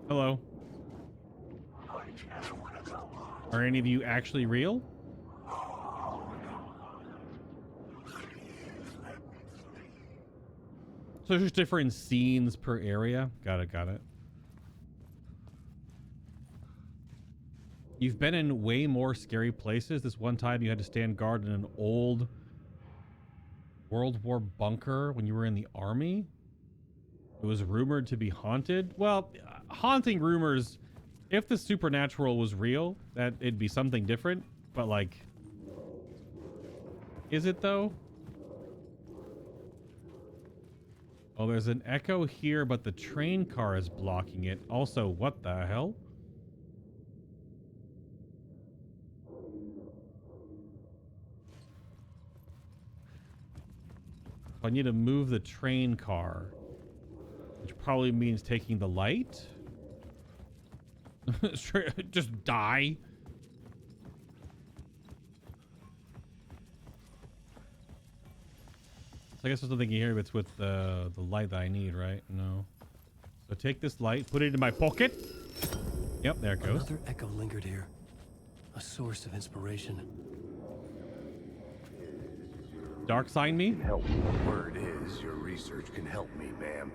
Hello. Are any of you actually real? So there's different scenes per area. Got it. You've been in way more scary places. This one time you had to stand guard in an old World War bunker when you were in the army. It was rumored to be haunted. Well, haunting rumors, if the supernatural was real, that it'd be something different. But like, is it though? Oh, there's an echo here, but the train car is blocking it. Also, what the hell? I need to move the train car, which probably means taking the light. Just die. So I guess there's something here that's with the light that I need, right? No. So take this light, put it in my pocket. Yep, there it goes. Another echo lingered here. A source of inspiration. Dark sign me? Help. Word is your research can help me, ma'am.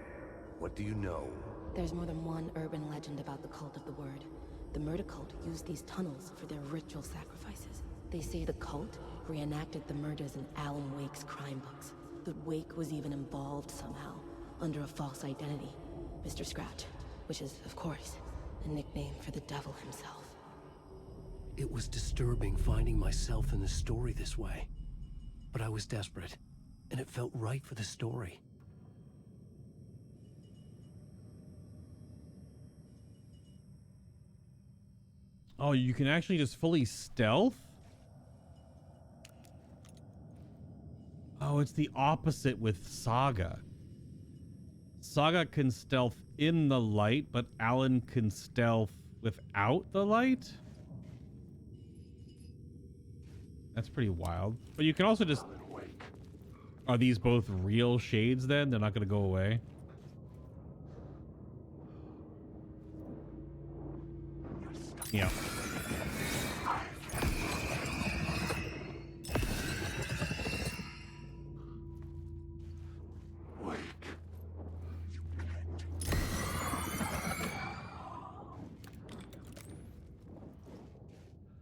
What do you know? There's more than one urban legend about the Cult of the Word. The murder cult used these tunnels for their ritual sacrifices. They say the cult reenacted the murders in Alan Wake's crime books. That Wake was even involved somehow, under a false identity. Mr. Scratch, which is, of course, a nickname for the devil himself. It was disturbing finding myself in the story this way. But I was desperate, and it felt right for the story. Oh, you can actually just fully stealth? Oh, it's the opposite with Saga. Saga can stealth in the light, but Alan can stealth without the light? That's pretty wild. But you can also just... Are these both real shades then? They're not going to go away? Yeah.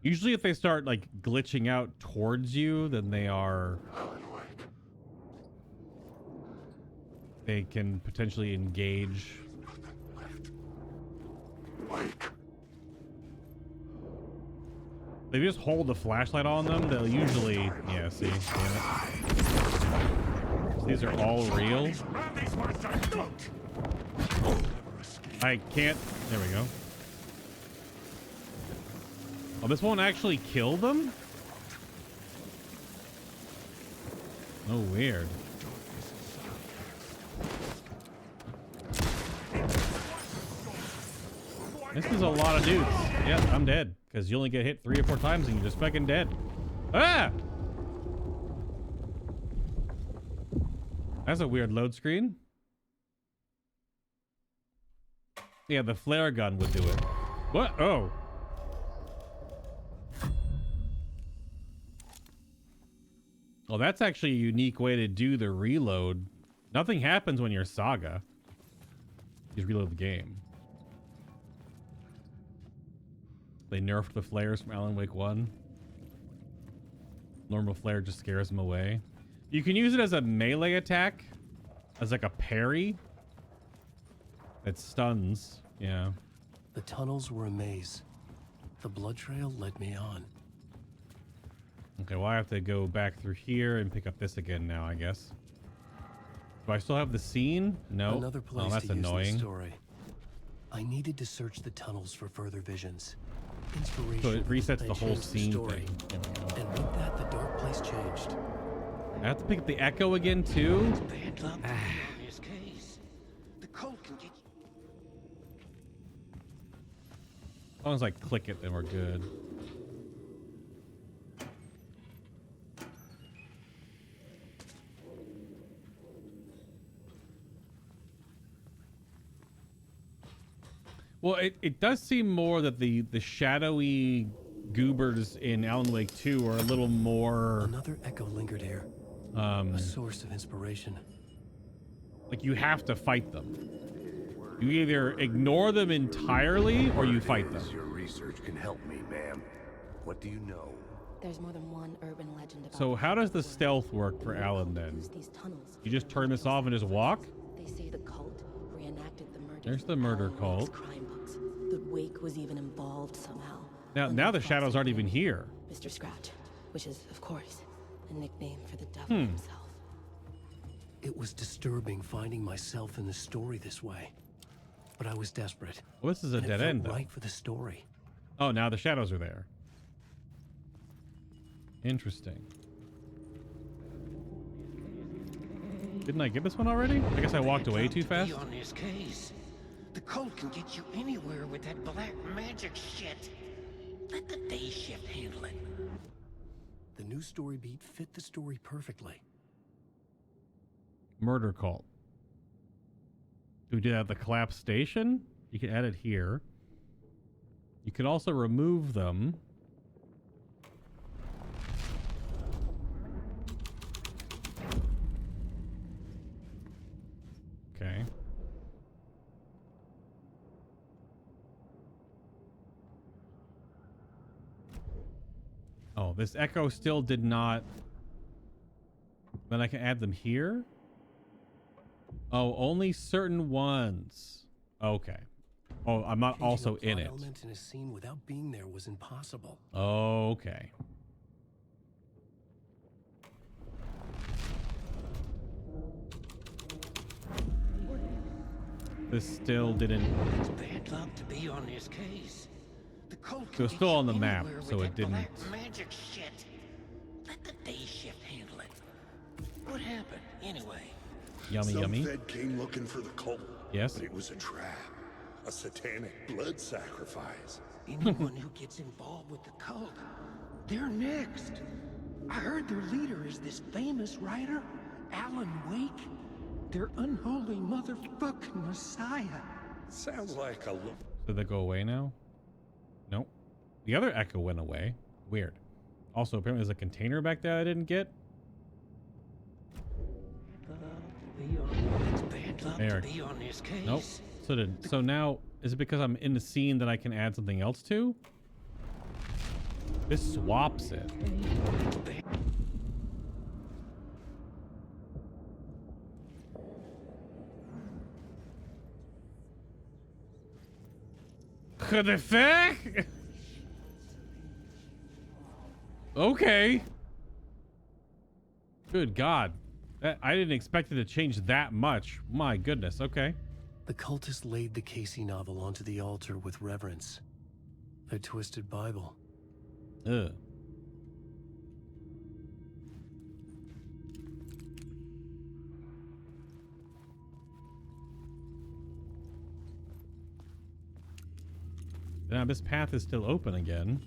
Usually if they start like glitching out towards you, then they can potentially engage If you just hold the flashlight on them, they'll usually... Yeah, see? Damn it. So these are all real. I can't... There we go. Oh, this won't actually kill them? Oh, weird. This is a lot of dudes. Yep, I'm dead. Because you only get hit 3 or 4 times and you're just fucking dead. Ah! That's a weird load screen. Yeah, the flare gun would do it. What? Oh. Well, that's actually a unique way to do the reload. Nothing happens when you're Saga. You just reload the game. They nerfed the flares from Alan Wake 1. Normal flare just scares them away. You can use it as a melee attack. As like a parry. It stuns. Yeah. The tunnels were a maze. The blood trail led me on. Okay, well I have to go back through here and pick up this again now, I guess. Do I still have the scene? No. Another place oh, that's to use annoying. the story. I needed to search the tunnels for further visions. Inspiration. So it resets the whole changed scene story. thing. There we go. And with that, the dark place changed. I have to pick up the echo again too. Bad luck in this case. The cult can get As long as I click it, then we're good. Well, it does seem more that the shadowy goobers in Alan Wake 2 are a little more... Another echo lingered here. A source of inspiration. Like you have to fight them. You either ignore them entirely or you fight them. Your research can help me, ma'am. What do you know? There's more than one urban legend about. So how does the stealth work for Alan then? These tunnels. You just turn this off and just walk? They say the cult reenacted the murders. There's the murder cult. Crime books. The Wake was even involved somehow. Now the shadows aren't even here. Mr. Scratch, which is, of course, a nickname for the devil himself. It was disturbing finding myself in the story this way. But I was desperate. Well, this is a dead end, though. Right for the story. Oh, now the shadows are there. Interesting. Didn't I get this one already? I guess I walked away too fast. On this case. The cult can get you anywhere with that black magic shit. Let the day shift handle it. The new story beat fit the story perfectly. Murder cult. Do we do that at the collapse station? You can add it here. You can also remove them. Okay. Oh, this echo still did not... Then I can add them here? Oh, only certain ones. Okay. Oh, I'm not also in it. Element in a scene without being there was impossible. Okay. This still didn't... It's bad luck to be on this case. The cult So it's still on the map, so it didn't... Magic shit. Let the day shift handle it. What happened, anyway? Yummy, yummy. Some Fed came looking for the cult. Yes. But it was a trap. A satanic blood sacrifice. Anyone who gets involved with the cult, they're next. I heard their leader is this famous writer, Alan Wake. Their unholy motherfucking messiah. Sounds like a look. Did they go away now? Nope. The other echo went away. Weird. Also, apparently there's a container back there I didn't get. There. Nope. So now, is it because I'm in the scene that I can add something else to? This swaps it. What the fuck? Okay. Good God. I didn't expect it to change that much. My goodness. Okay. The cultist laid the Casey novel onto the altar with reverence. Their twisted Bible. Ugh. Now this path is still open again.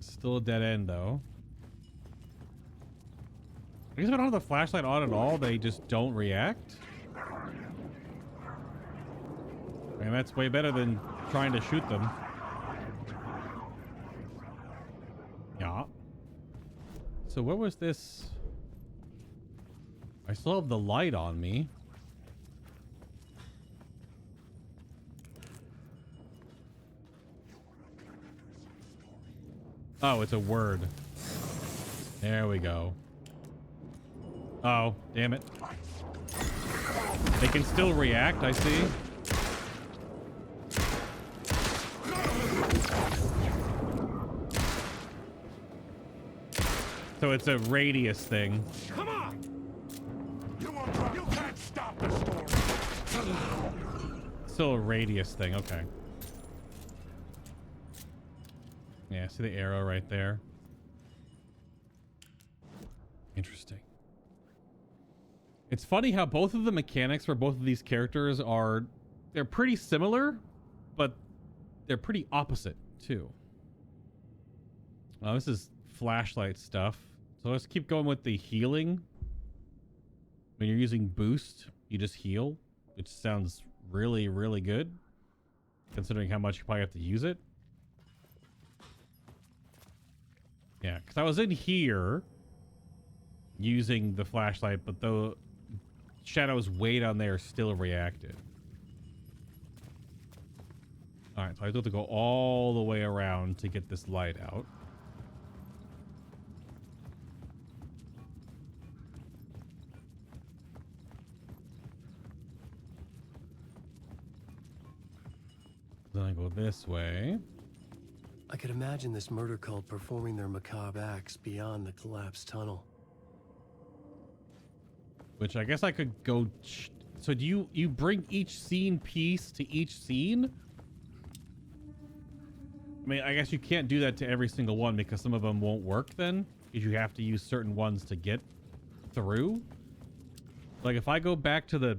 Still a dead end though. I guess if I don't have the flashlight on at all, they just don't react. And that's way better than trying to shoot them. Yeah. So what was this? I still have the light on me. Oh, it's a word. There we go. Oh, damn it. They can still react, I see. So it's a radius thing. Come on! You can't stop the storm! Still a radius thing, okay. Yeah, see the arrow right there? Interesting. It's funny how both of the mechanics for both of these characters are... They're pretty similar, but they're pretty opposite, too. Oh, this is flashlight stuff. So let's keep going with the healing. When you're using boost, you just heal, which sounds really, really good, considering how much you probably have to use it. Yeah, because I was in here using the flashlight, but the shadows way down there still reacted. All right, so I have to go all the way around to get this light out. Then I go this way. I could imagine this murder cult performing their macabre acts beyond the collapsed tunnel. Which I guess I could go... So do you bring each scene piece to each scene? I mean, I guess you can't do that to every single one because some of them won't work then. Because you have to use certain ones to get through. Like if I go back to the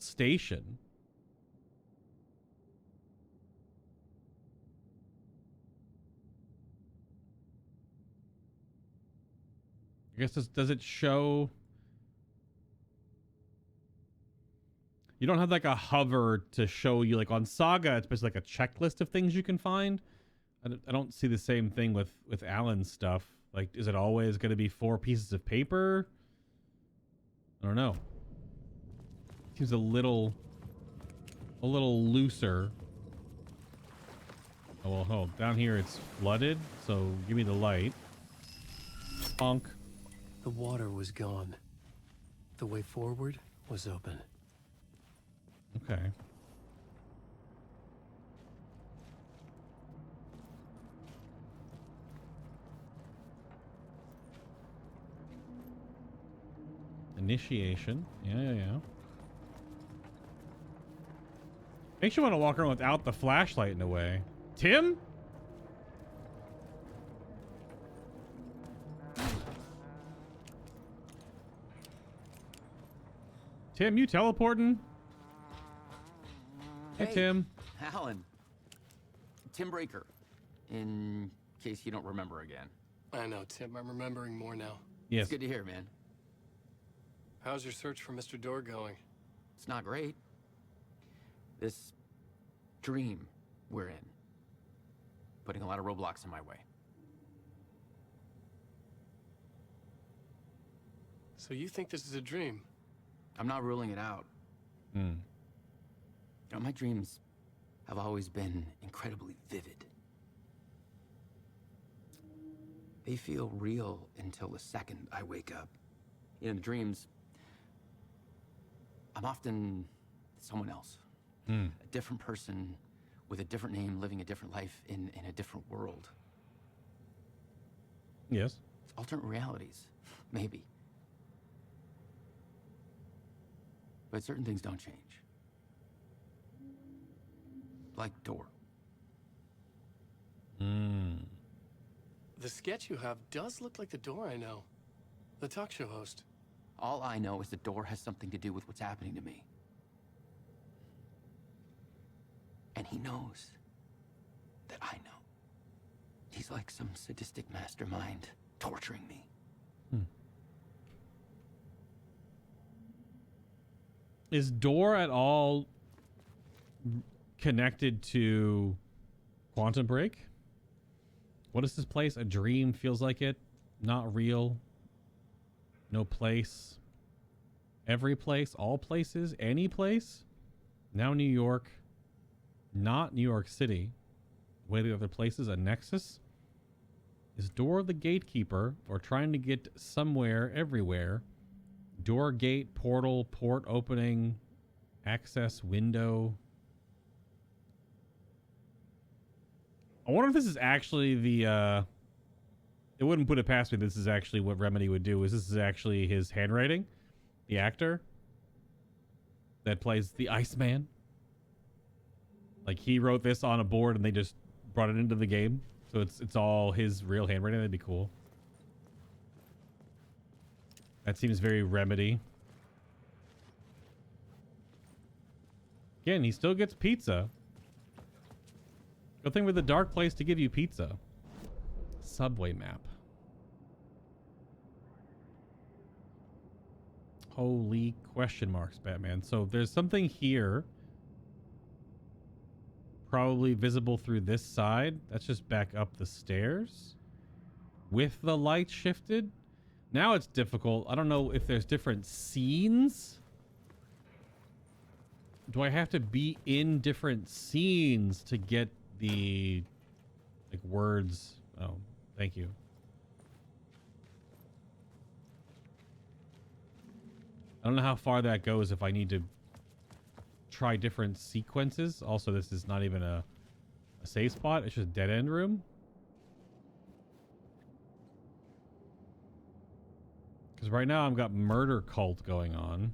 station... I guess does it show... You don't have like a hover to show you, like on Saga, it's basically like a checklist of things you can find. I don't see the same thing with Alan's stuff. Like, is it always going to be 4 pieces of paper? I don't know. Seems a little looser. Oh, well, hold. Down here it's flooded, so give me the light. Bonk. The water was gone. The way forward was open. Okay. Initiation. Yeah. Makes you want to walk around without the flashlight in a way. Tim? Tim, you teleporting? Hey, Tim. Alan. Tim Breaker. In case you don't remember again. I know, Tim. I'm remembering more now. Yes. It's good to hear, man. How's your search for Mr. Door going? It's not great. This dream we're in. Putting a lot of roadblocks in my way. So you think this is a dream? I'm not ruling it out. You know, my dreams have always been incredibly vivid. They feel real until the second I wake up. You know, in the dreams, I'm often someone else. A different person with a different name, living a different life in a different world. Yes. Alternate realities, maybe. But certain things don't change. Like Door. The sketch you have does look like the Door I know. The talk show host. All I know is the Door has something to do with what's happening to me. And he knows that I know. He's like some sadistic mastermind torturing me. Is Door at all connected to Quantum Break? What is this place? A dream feels like it. Not real. No place. Every place. All places. Any place. Now New York. Not New York City. Way the other places. A nexus. Is Door the gatekeeper or trying to get somewhere everywhere? Door, gate, portal, port opening, access window. I wonder if this is actually the it wouldn't put it past me this is actually what Remedy would do. Is this is actually his handwriting? The actor that plays the Iceman? Like he wrote this on a board and they just brought it into the game. So it's all his real handwriting. That'd be cool. That seems very Remedy. Again, he still gets pizza. Good thing with a dark place to give you pizza. Subway map. Holy question marks, Batman. So there's something here. Probably visible through this side. That's just back up the stairs. With the light shifted. Now it's difficult. I don't know if there's different scenes. Do I have to be in different scenes to get the like words? Oh, thank you. I don't know how far that goes if I need to try different sequences. Also, this is not even a save spot. It's just a dead end room. Because right now I've got murder cult going on.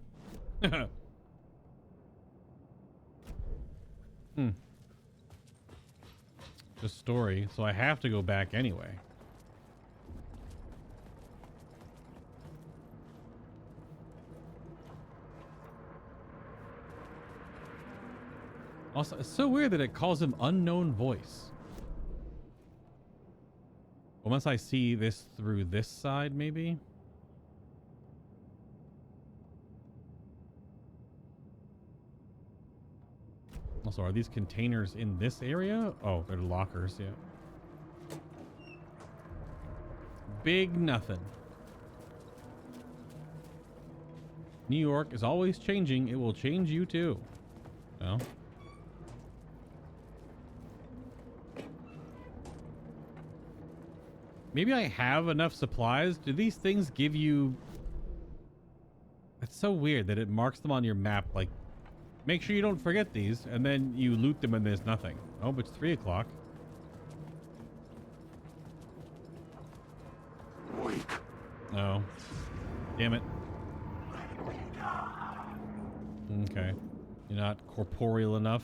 Just story. So I have to go back anyway. Also, it's so weird that it calls him unknown voice. Unless I see this through this side, maybe. Also, are these containers in this area? Oh, they're lockers, yeah. Big nothing. New York is always changing. It will change you too. Well. Maybe I have enough supplies. Do these things give you... It's so weird that it marks them on your map like... Make sure you don't forget these, and then you loot them and there's nothing. Oh, but it's 3 o'clock. Oh. Damn it. Okay. You're not corporeal enough.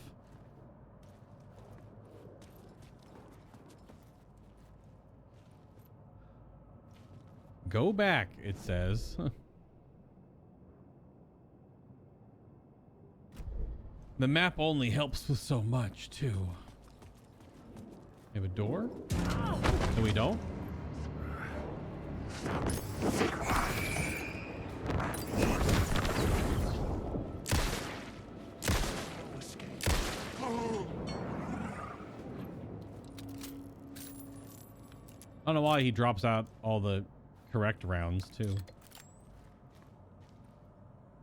Go back, it says. The map only helps with so much, too. We have a door? No, we don't. I don't know why he drops out all the correct rounds, too.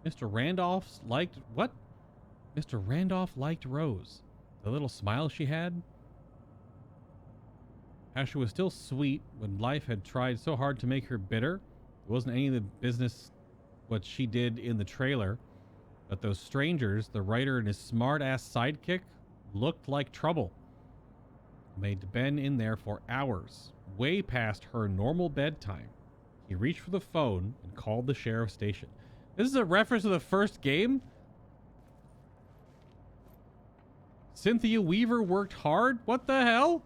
Mr. Randolph's liked... What? Mr. Randolph liked Rose. The little smile she had. How she was still sweet when life had tried so hard to make her bitter. It wasn't any of the business what she did in the trailer. But those strangers, the writer and his smart-ass sidekick, looked like trouble. Made Ben in there for hours, way past her normal bedtime. He reached for the phone and called the sheriff's station. This is a reference to the first game? Cynthia Weaver worked hard? What the hell?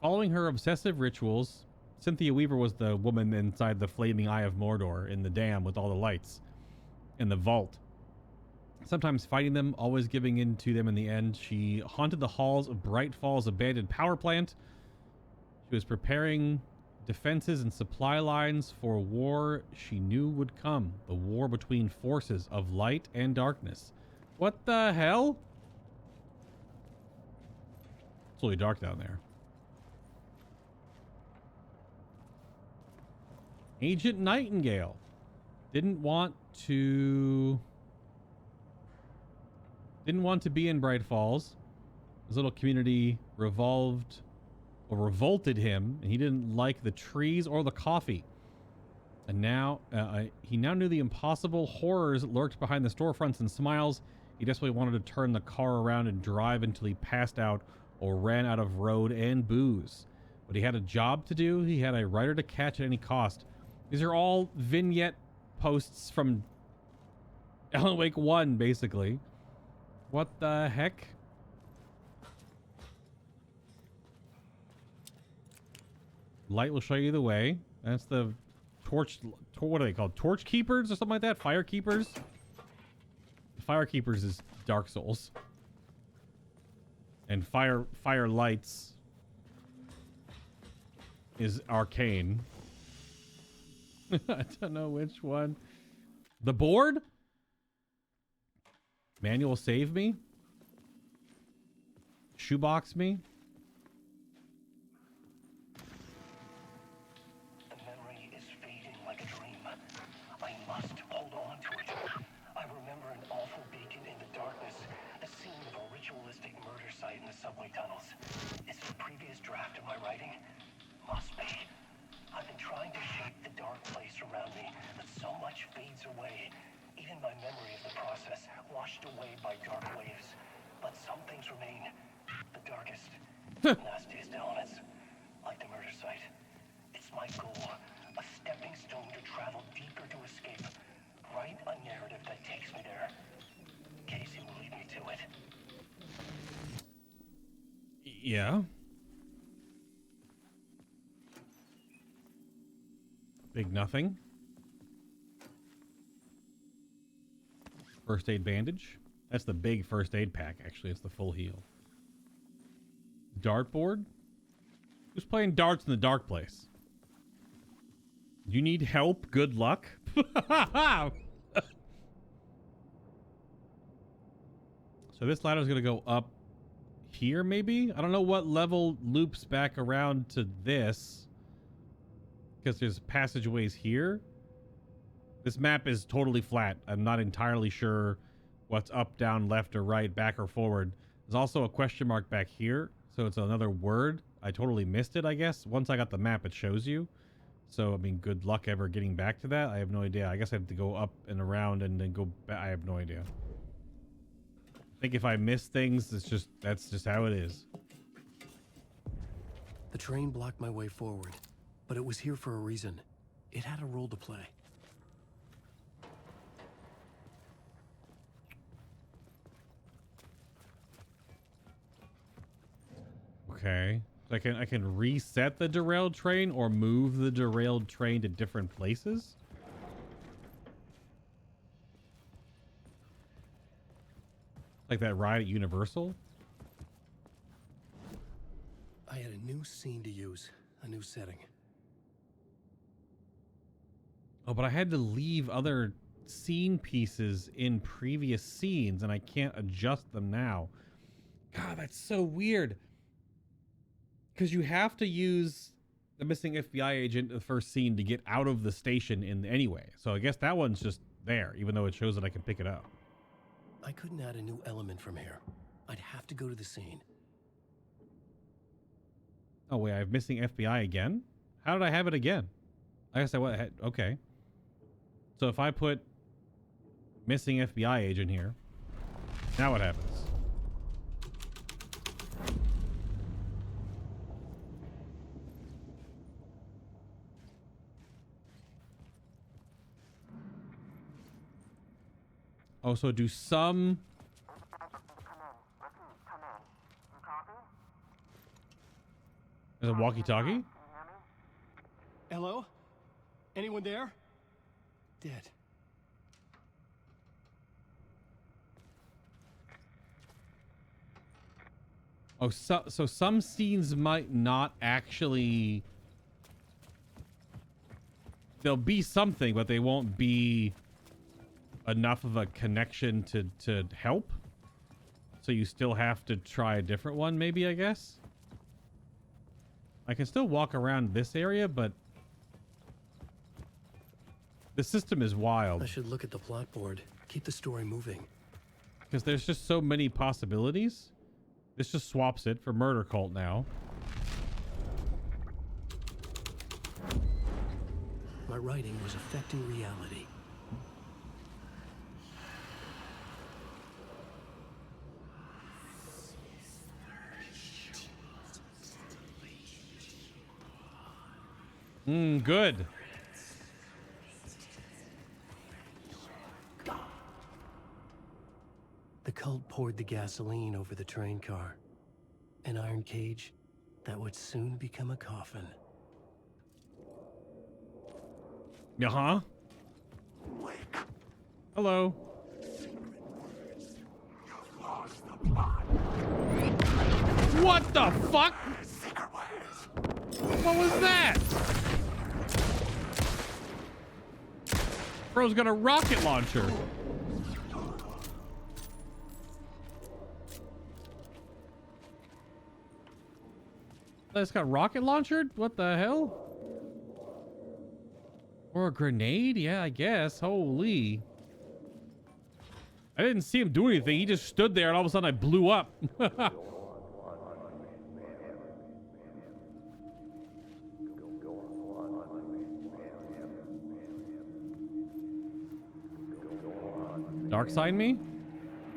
Following her obsessive rituals, Cynthia Weaver was the woman inside the flaming Eye of Mordor in the dam with all the lights in the vault. Sometimes fighting them, always giving in to them in the end. She haunted the halls of Bright Falls abandoned power plant. She was preparing defenses and supply lines for a war she knew would come. The war between forces of light and darkness. What the hell? It's really dark down there. Agent Nightingale didn't want to be in Bright Falls. His little community revolted him, and he didn't like the trees or the coffee. And now he now knew the impossible horrors that lurked behind the storefronts and smiles. He desperately wanted to turn the car around and drive until he passed out or ran out of road and booze. But he had a job to do. He had a writer to catch at any cost. These are all vignette posts from Alan Wake 1, basically. What the heck? Light will show you the way. That's the what are they called? Torch keepers or something like that? Fire keepers? Fire keepers is Dark Souls. And fire lights is Arcane. I don't know which one. The board? Manual save me? Shoebox me? The memory is fading like a dream. I must hold on to it. I remember an awful beacon in the darkness, the scene of a ritualistic murder site in the subway tunnels. Is it a previous draft of my writing? Must be. I've been trying to shape the dark place around me, but so much fades away. Even my memory of the process, washed away by dark waves. But some things remain. The darkest, nastiest elements, like the murder site. It's my goal, a stepping stone to travel deeper to escape. Write a narrative that takes me there. Casey will lead me to it. Yeah. Big nothing. First aid bandage. That's the big first aid pack, actually. It's the full heal. Dartboard? Who's playing darts in the dark place? You need help? Good luck. So this ladder is going to go up here, maybe? I don't know what level loops back around to this. Because there's passageways here. This map is totally flat. I'm not entirely sure what's up, down, left, or right, back, or forward. There's also a question mark back here. So it's another word. I totally missed it, I guess. Once I got the map, it shows you. So, I mean, good luck ever getting back to that. I have no idea. I guess I have to go up and around and then go back. I have no idea. I think if I miss things, that's just how it is. The train blocked my way forward, but it was here for a reason. It had a role to play. Okay. So I can reset the derailed train or move the derailed train to different places? Like that ride at Universal? I had a new scene to use, a new setting. Oh, but I had to leave other scene pieces in previous scenes and I can't adjust them now. God, that's so weird. Because you have to use the missing FBI agent in the first scene to get out of the station in anyway. So I guess that one's just there, even though it shows that I can pick it up. I couldn't add a new element from here. I'd have to go to the scene. Oh, wait, I have missing FBI again? How did I have it again? I guess I went ahead. Okay. So if I put missing FBI agent here, now what happens? Oh, so do some... There's a walkie-talkie? Hello? Anyone there? Dead. Oh, so some scenes might not actually... There'll be something, but they won't be enough of a connection to help. So you still have to try a different one, maybe, I guess? I can still walk around this area, but... The system is wild. I should look at the plot board. Keep the story moving. Because there's just so many possibilities. This just swaps it for murder cult now. My writing was affecting reality. Good. The cult poured the gasoline over the train car. An iron cage that would soon become a coffin. Uh-huh. Hello. What the fuck? What was that? Bro's got a rocket launcher. It's got rocket launcher? What the hell? Or a grenade? Yeah, I guess. Holy. I didn't see him do anything. He just stood there and all of a sudden I blew up. Dark side me?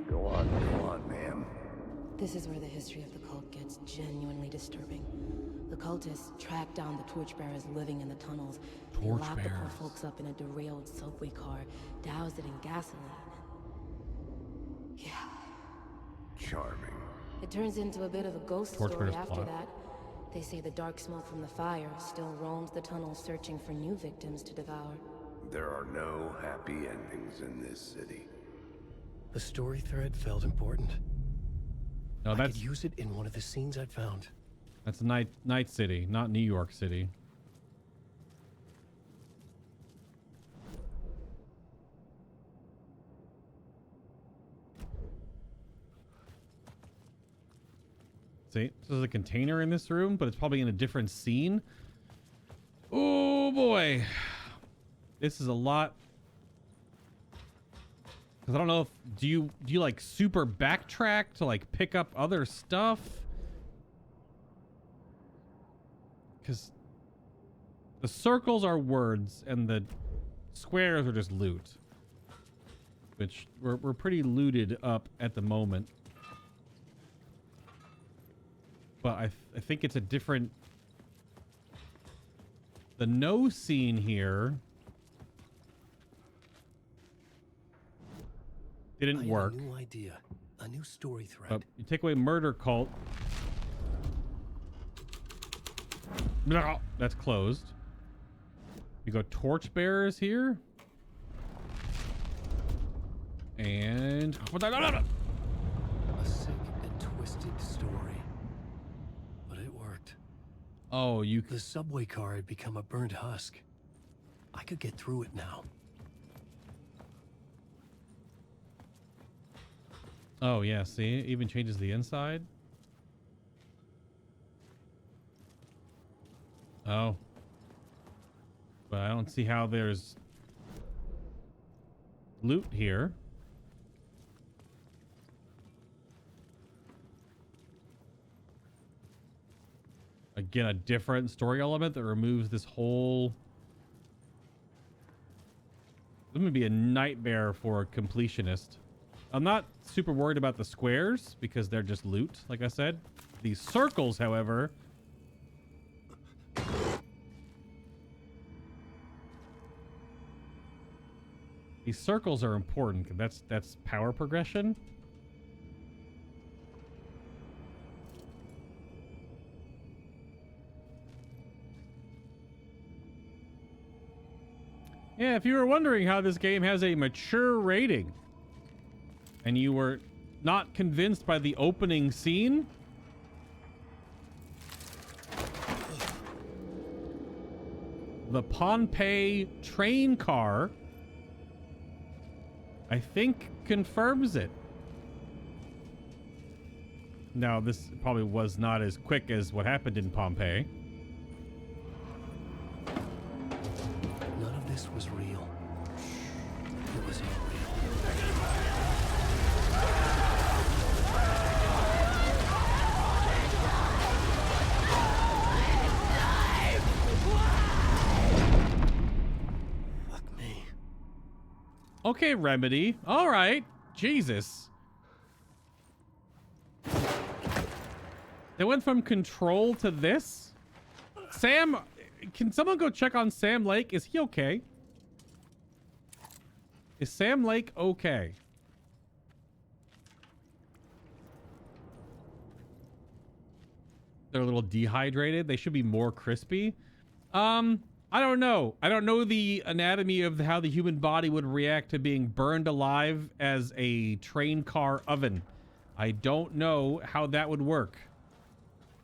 Go on, ma'am. This is where the history of the cult gets genuinely disturbing. The cultists tracked down the torchbearers living in the tunnels. They locked the poor folks up in a derailed subway car, doused it in gasoline. Yeah. Charming. It turns into a bit of a ghost story after that. They say the dark smoke from the fire still roams the tunnels searching for new victims to devour. There are no happy endings in this city. The story thread felt important. No, I could use it in one of the scenes I'd found. That's Night City, not New York City. See, so there's a container in this room, but it's probably in a different scene. Oh boy, this is a lot. Because I don't know if do you like super backtrack to like pick up other stuff? Because the circles are words and the squares are just loot, which we're pretty looted up at the moment. But I think it's a different. The no scene here didn't work. A new idea, a new story thread. But you take away murder cult. No, that's closed. You go torchbearers here. And a sick and twisted story. But it worked. Oh, the subway car had become a burnt husk. I could get through it now. Oh yeah, see? It even changes the inside. Oh. But I don't see how there's loot here. Again, a different story element that removes this whole This would be a nightmare for a completionist. I'm not super worried about the squares because they're just loot, like I said. These circles, however... These circles are important. That's power progression. Yeah, if you were wondering how this game has a mature rating and you were not convinced by the opening scene, the Pompeii train car, I think, confirms it. Now, this probably was not as quick as what happened in Pompeii. None of this was real. It was all real. Fuck me. Okay, Remedy. All right. Jesus. They went from Control to this? Sam, can someone go check on Sam Lake? Is he okay? Is Sam Lake okay? They're a little dehydrated. They should be more crispy. I don't know. I don't know the anatomy of how the human body would react to being burned alive as a train car oven. I don't know how that would work.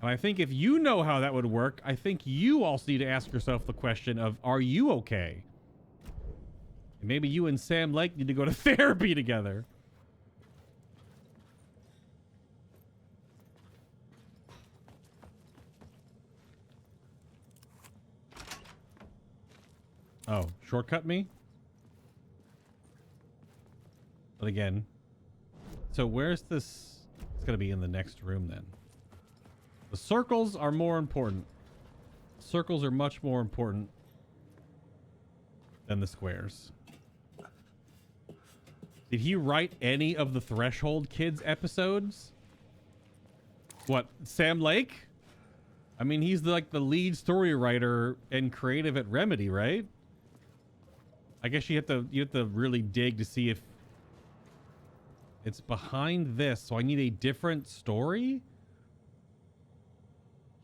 And I think if you know how that would work, I think you also need to ask yourself the question of, are you okay? And maybe you and Sam Lake need to go to therapy together. Oh, shortcut me? But again, so where's this? It's going to be in the next room then. The circles are more important. Circles are much more important than the squares. Did he write any of the Threshold Kids episodes? What, Sam Lake? I mean, he's like the lead story writer and creative at Remedy, right? I guess you have to really dig to see if it's behind this. So I need a different story?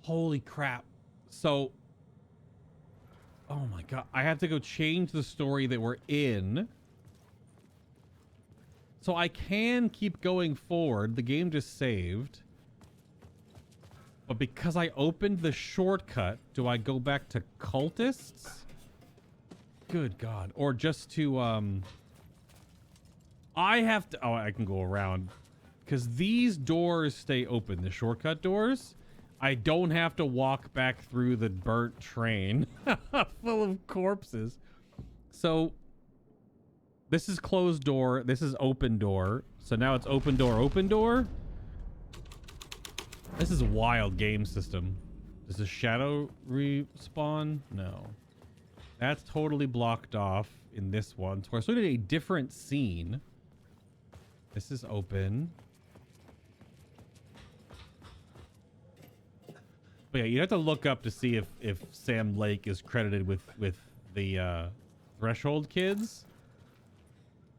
Holy crap. So, oh my God. I have to go change the story that we're in. So I can keep going forward. The game just saved. But because I opened the shortcut, do I go back to cultists? Good God. Or just to, I have to, oh, I can go around. Because these doors stay open, the shortcut doors. I don't have to walk back through the burnt train full of corpses. So this is closed door. This is open door. So now it's open door, open door. This is a wild game system. Does the shadow respawn? No. That's totally blocked off in this one. So I did a different scene. This is open. But yeah, you have to look up to see if Sam Lake is credited with the Threshold Kids.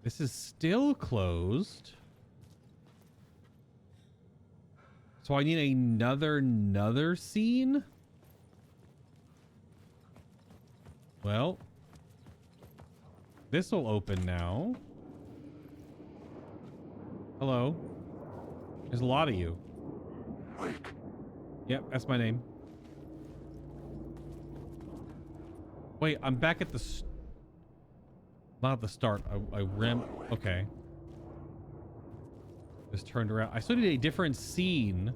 This is still closed. So I need another scene. Well, this will open now. Hello. There's a lot of you. Yep, that's my name. Wait, I'm back at the... Not at the start. I ran... Okay. Just turned around. I still need a different scene.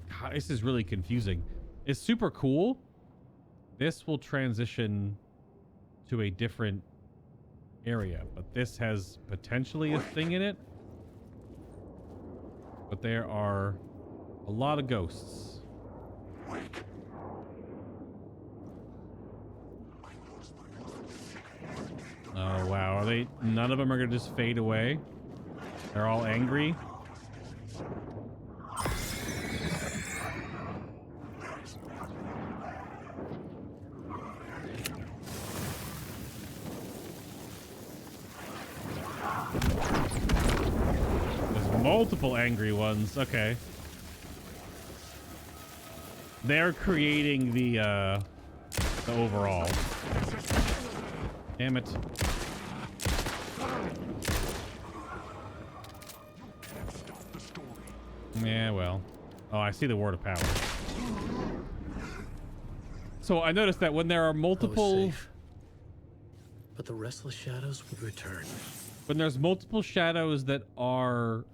God, this is really confusing. It's super cool. This will transition to a different area, but this has potentially a thing in it. But there are a lot of ghosts. Oh, wow. Are they... None of them are going to just fade away? They're all angry? There's multiple angry ones. Okay. They're creating the overall. Damn it. Yeah, well. Oh, I see the word of power. So I noticed that when there are multiple... But the restless shadows would return. When there's multiple shadows that are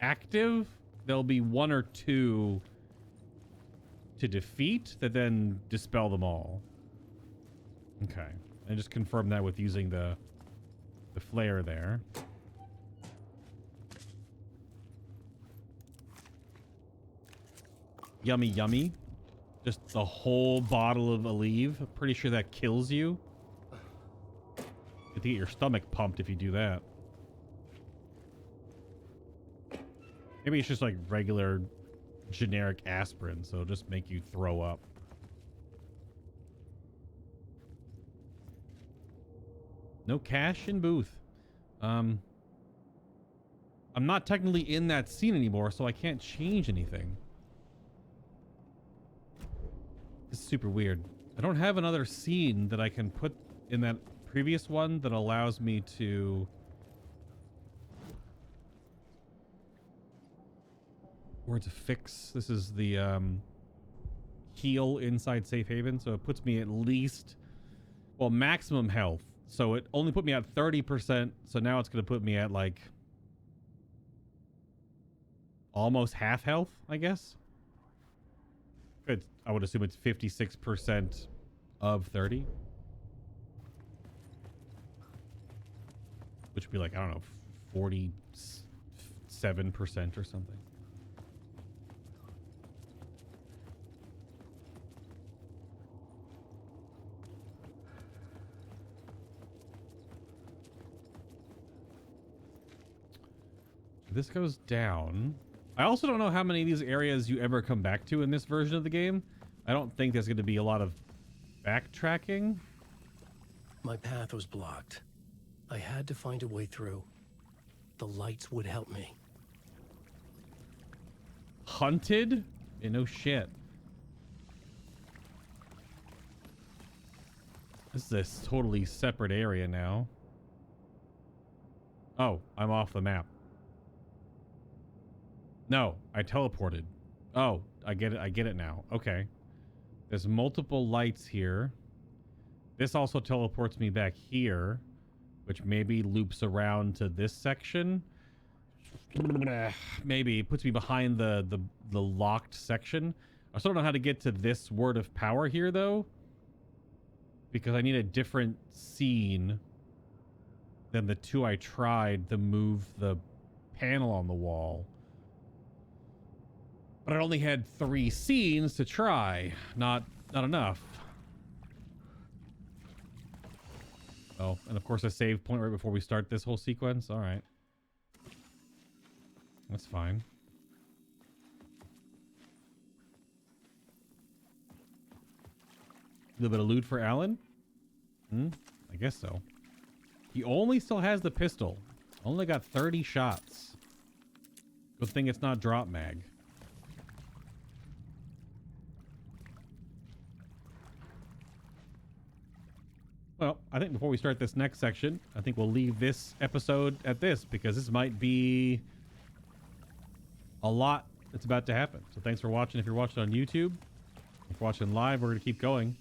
active, there'll be one or two to defeat that then dispel them all. Okay. I just confirmed that with using the flare there. Yummy, yummy. Just the whole bottle of Aleve. I'm pretty sure that kills you. You have to get your stomach pumped if you do that. Maybe it's just like regular generic aspirin, so it'll just make you throw up. No cash in booth. I'm not technically in that scene anymore, so I can't change anything. This is super weird. I don't have another scene that I can put in that previous one that allows me to... Where to fix. This is the heal inside Safe Haven, so it puts me at least, well, maximum health. So it only put me at 30%, so now it's going to put me at like almost half health, I guess. Good. I would assume it's 56% of 30. Which would be like, I don't know, 47% or something. This goes down. I also don't know how many of these areas you ever come back to in this version of the game. I don't think there's going to be a lot of backtracking. My path was blocked. I had to find a way through. The lights would help me. Hunted? Yeah, no shit. This is a totally separate area now. Oh, I'm off the map. No, I teleported. Oh, I get it. I get it now. Okay. There's multiple lights here. This also teleports me back here, which maybe loops around to this section. Maybe it puts me behind the locked section. I still don't know how to get to this word of power here, though, because I need a different scene than the two I tried to move the panel on the wall. But I only had 3 scenes to try. Not enough. Oh, and of course a save point right before we start this whole sequence. All right. That's fine. A little bit of loot for Alan? I guess so. He only still has the pistol. Only got 30 shots. Good thing it's not drop mag. Well, I think before we start this next section, I think we'll leave this episode at this, because this might be a lot that's about to happen. So thanks for watching if you're watching on YouTube. If you're watching live, we're going to keep going.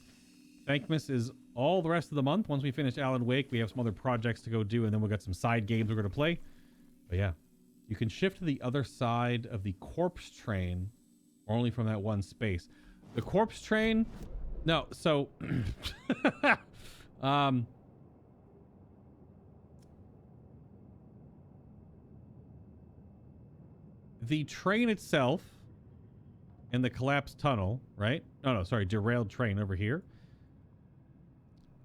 Thankmas is all the rest of the month. Once we finish Alan Wake, we have some other projects to go do, and then we've got some side games we're going to play. But yeah, you can shift to the other side of the corpse train, or only from that one space. The corpse train... No, so... the train itself and the collapsed tunnel, right? Oh, no, sorry, derailed train over here.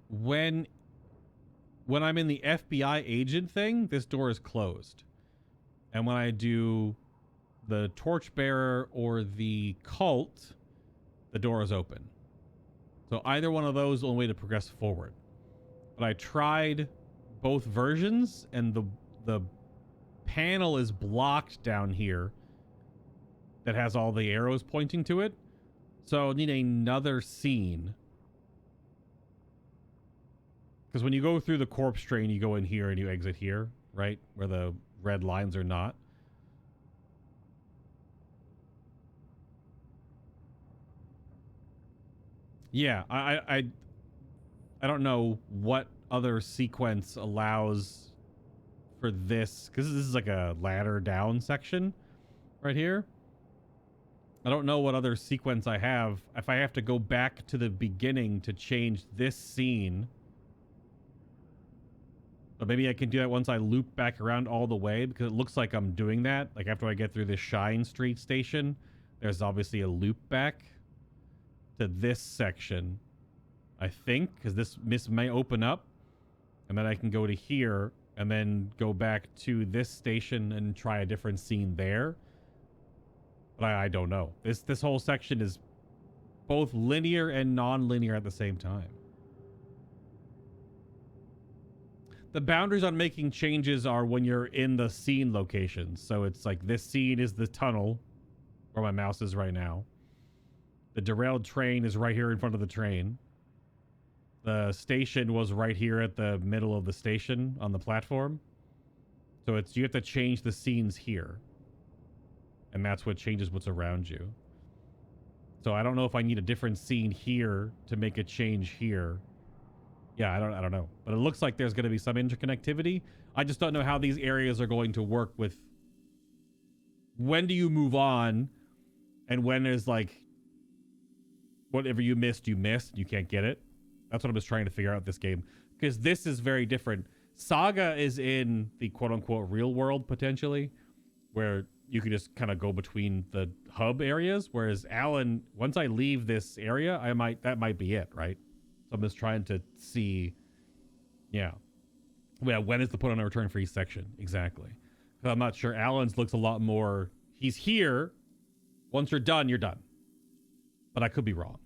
When when I'm in the FBI agent thing, this door is closed. And when I do the torchbearer or the cult, the door is open. So either one of those is the only way to progress forward. But I tried both versions, and the panel is blocked down here that has all the arrows pointing to it. So I need another scene. Because when you go through the corpse train, you go in here and you exit here, right? Where the red lines are not. Yeah, I don't know what other sequence allows for this, because this is like a ladder down section right here. I don't know what other sequence I have. If I have to go back to the beginning to change this scene. But maybe I can do that once I loop back around all the way, because it looks like I'm doing that. Like after I get through this Shine Street station, there's obviously a loop back to this section, I think, because this may open up, and then I can go to here and then go back to this station and try a different scene there. But I don't know. This whole section is both linear and non-linear at the same time. The boundaries on making changes are when you're in the scene locations. So it's like this scene is the tunnel where my mouse is right now. The derailed train is right here in front of the train. The station was right here at the middle of the station on the platform. So you have to change the scenes here. And that's what changes what's around you. So I don't know if I need a different scene here to make a change here. Yeah, I don't know. But it looks like there's going to be some interconnectivity. I just don't know how these areas are going to work with when do you move on, and when is like whatever you missed, you can't get it. That's what I'm just trying to figure out with this game, because this is very different. Saga is in the quote-unquote real world, potentially, where you can just kind of go between the hub areas, whereas Alan, once I leave this area, that might be it, right? So I'm just trying to see, yeah, when is the point on a return for each section? Exactly. Because I'm not sure. Alan's looks a lot more, he's here. Once you're done, you're done. But I could be wrong.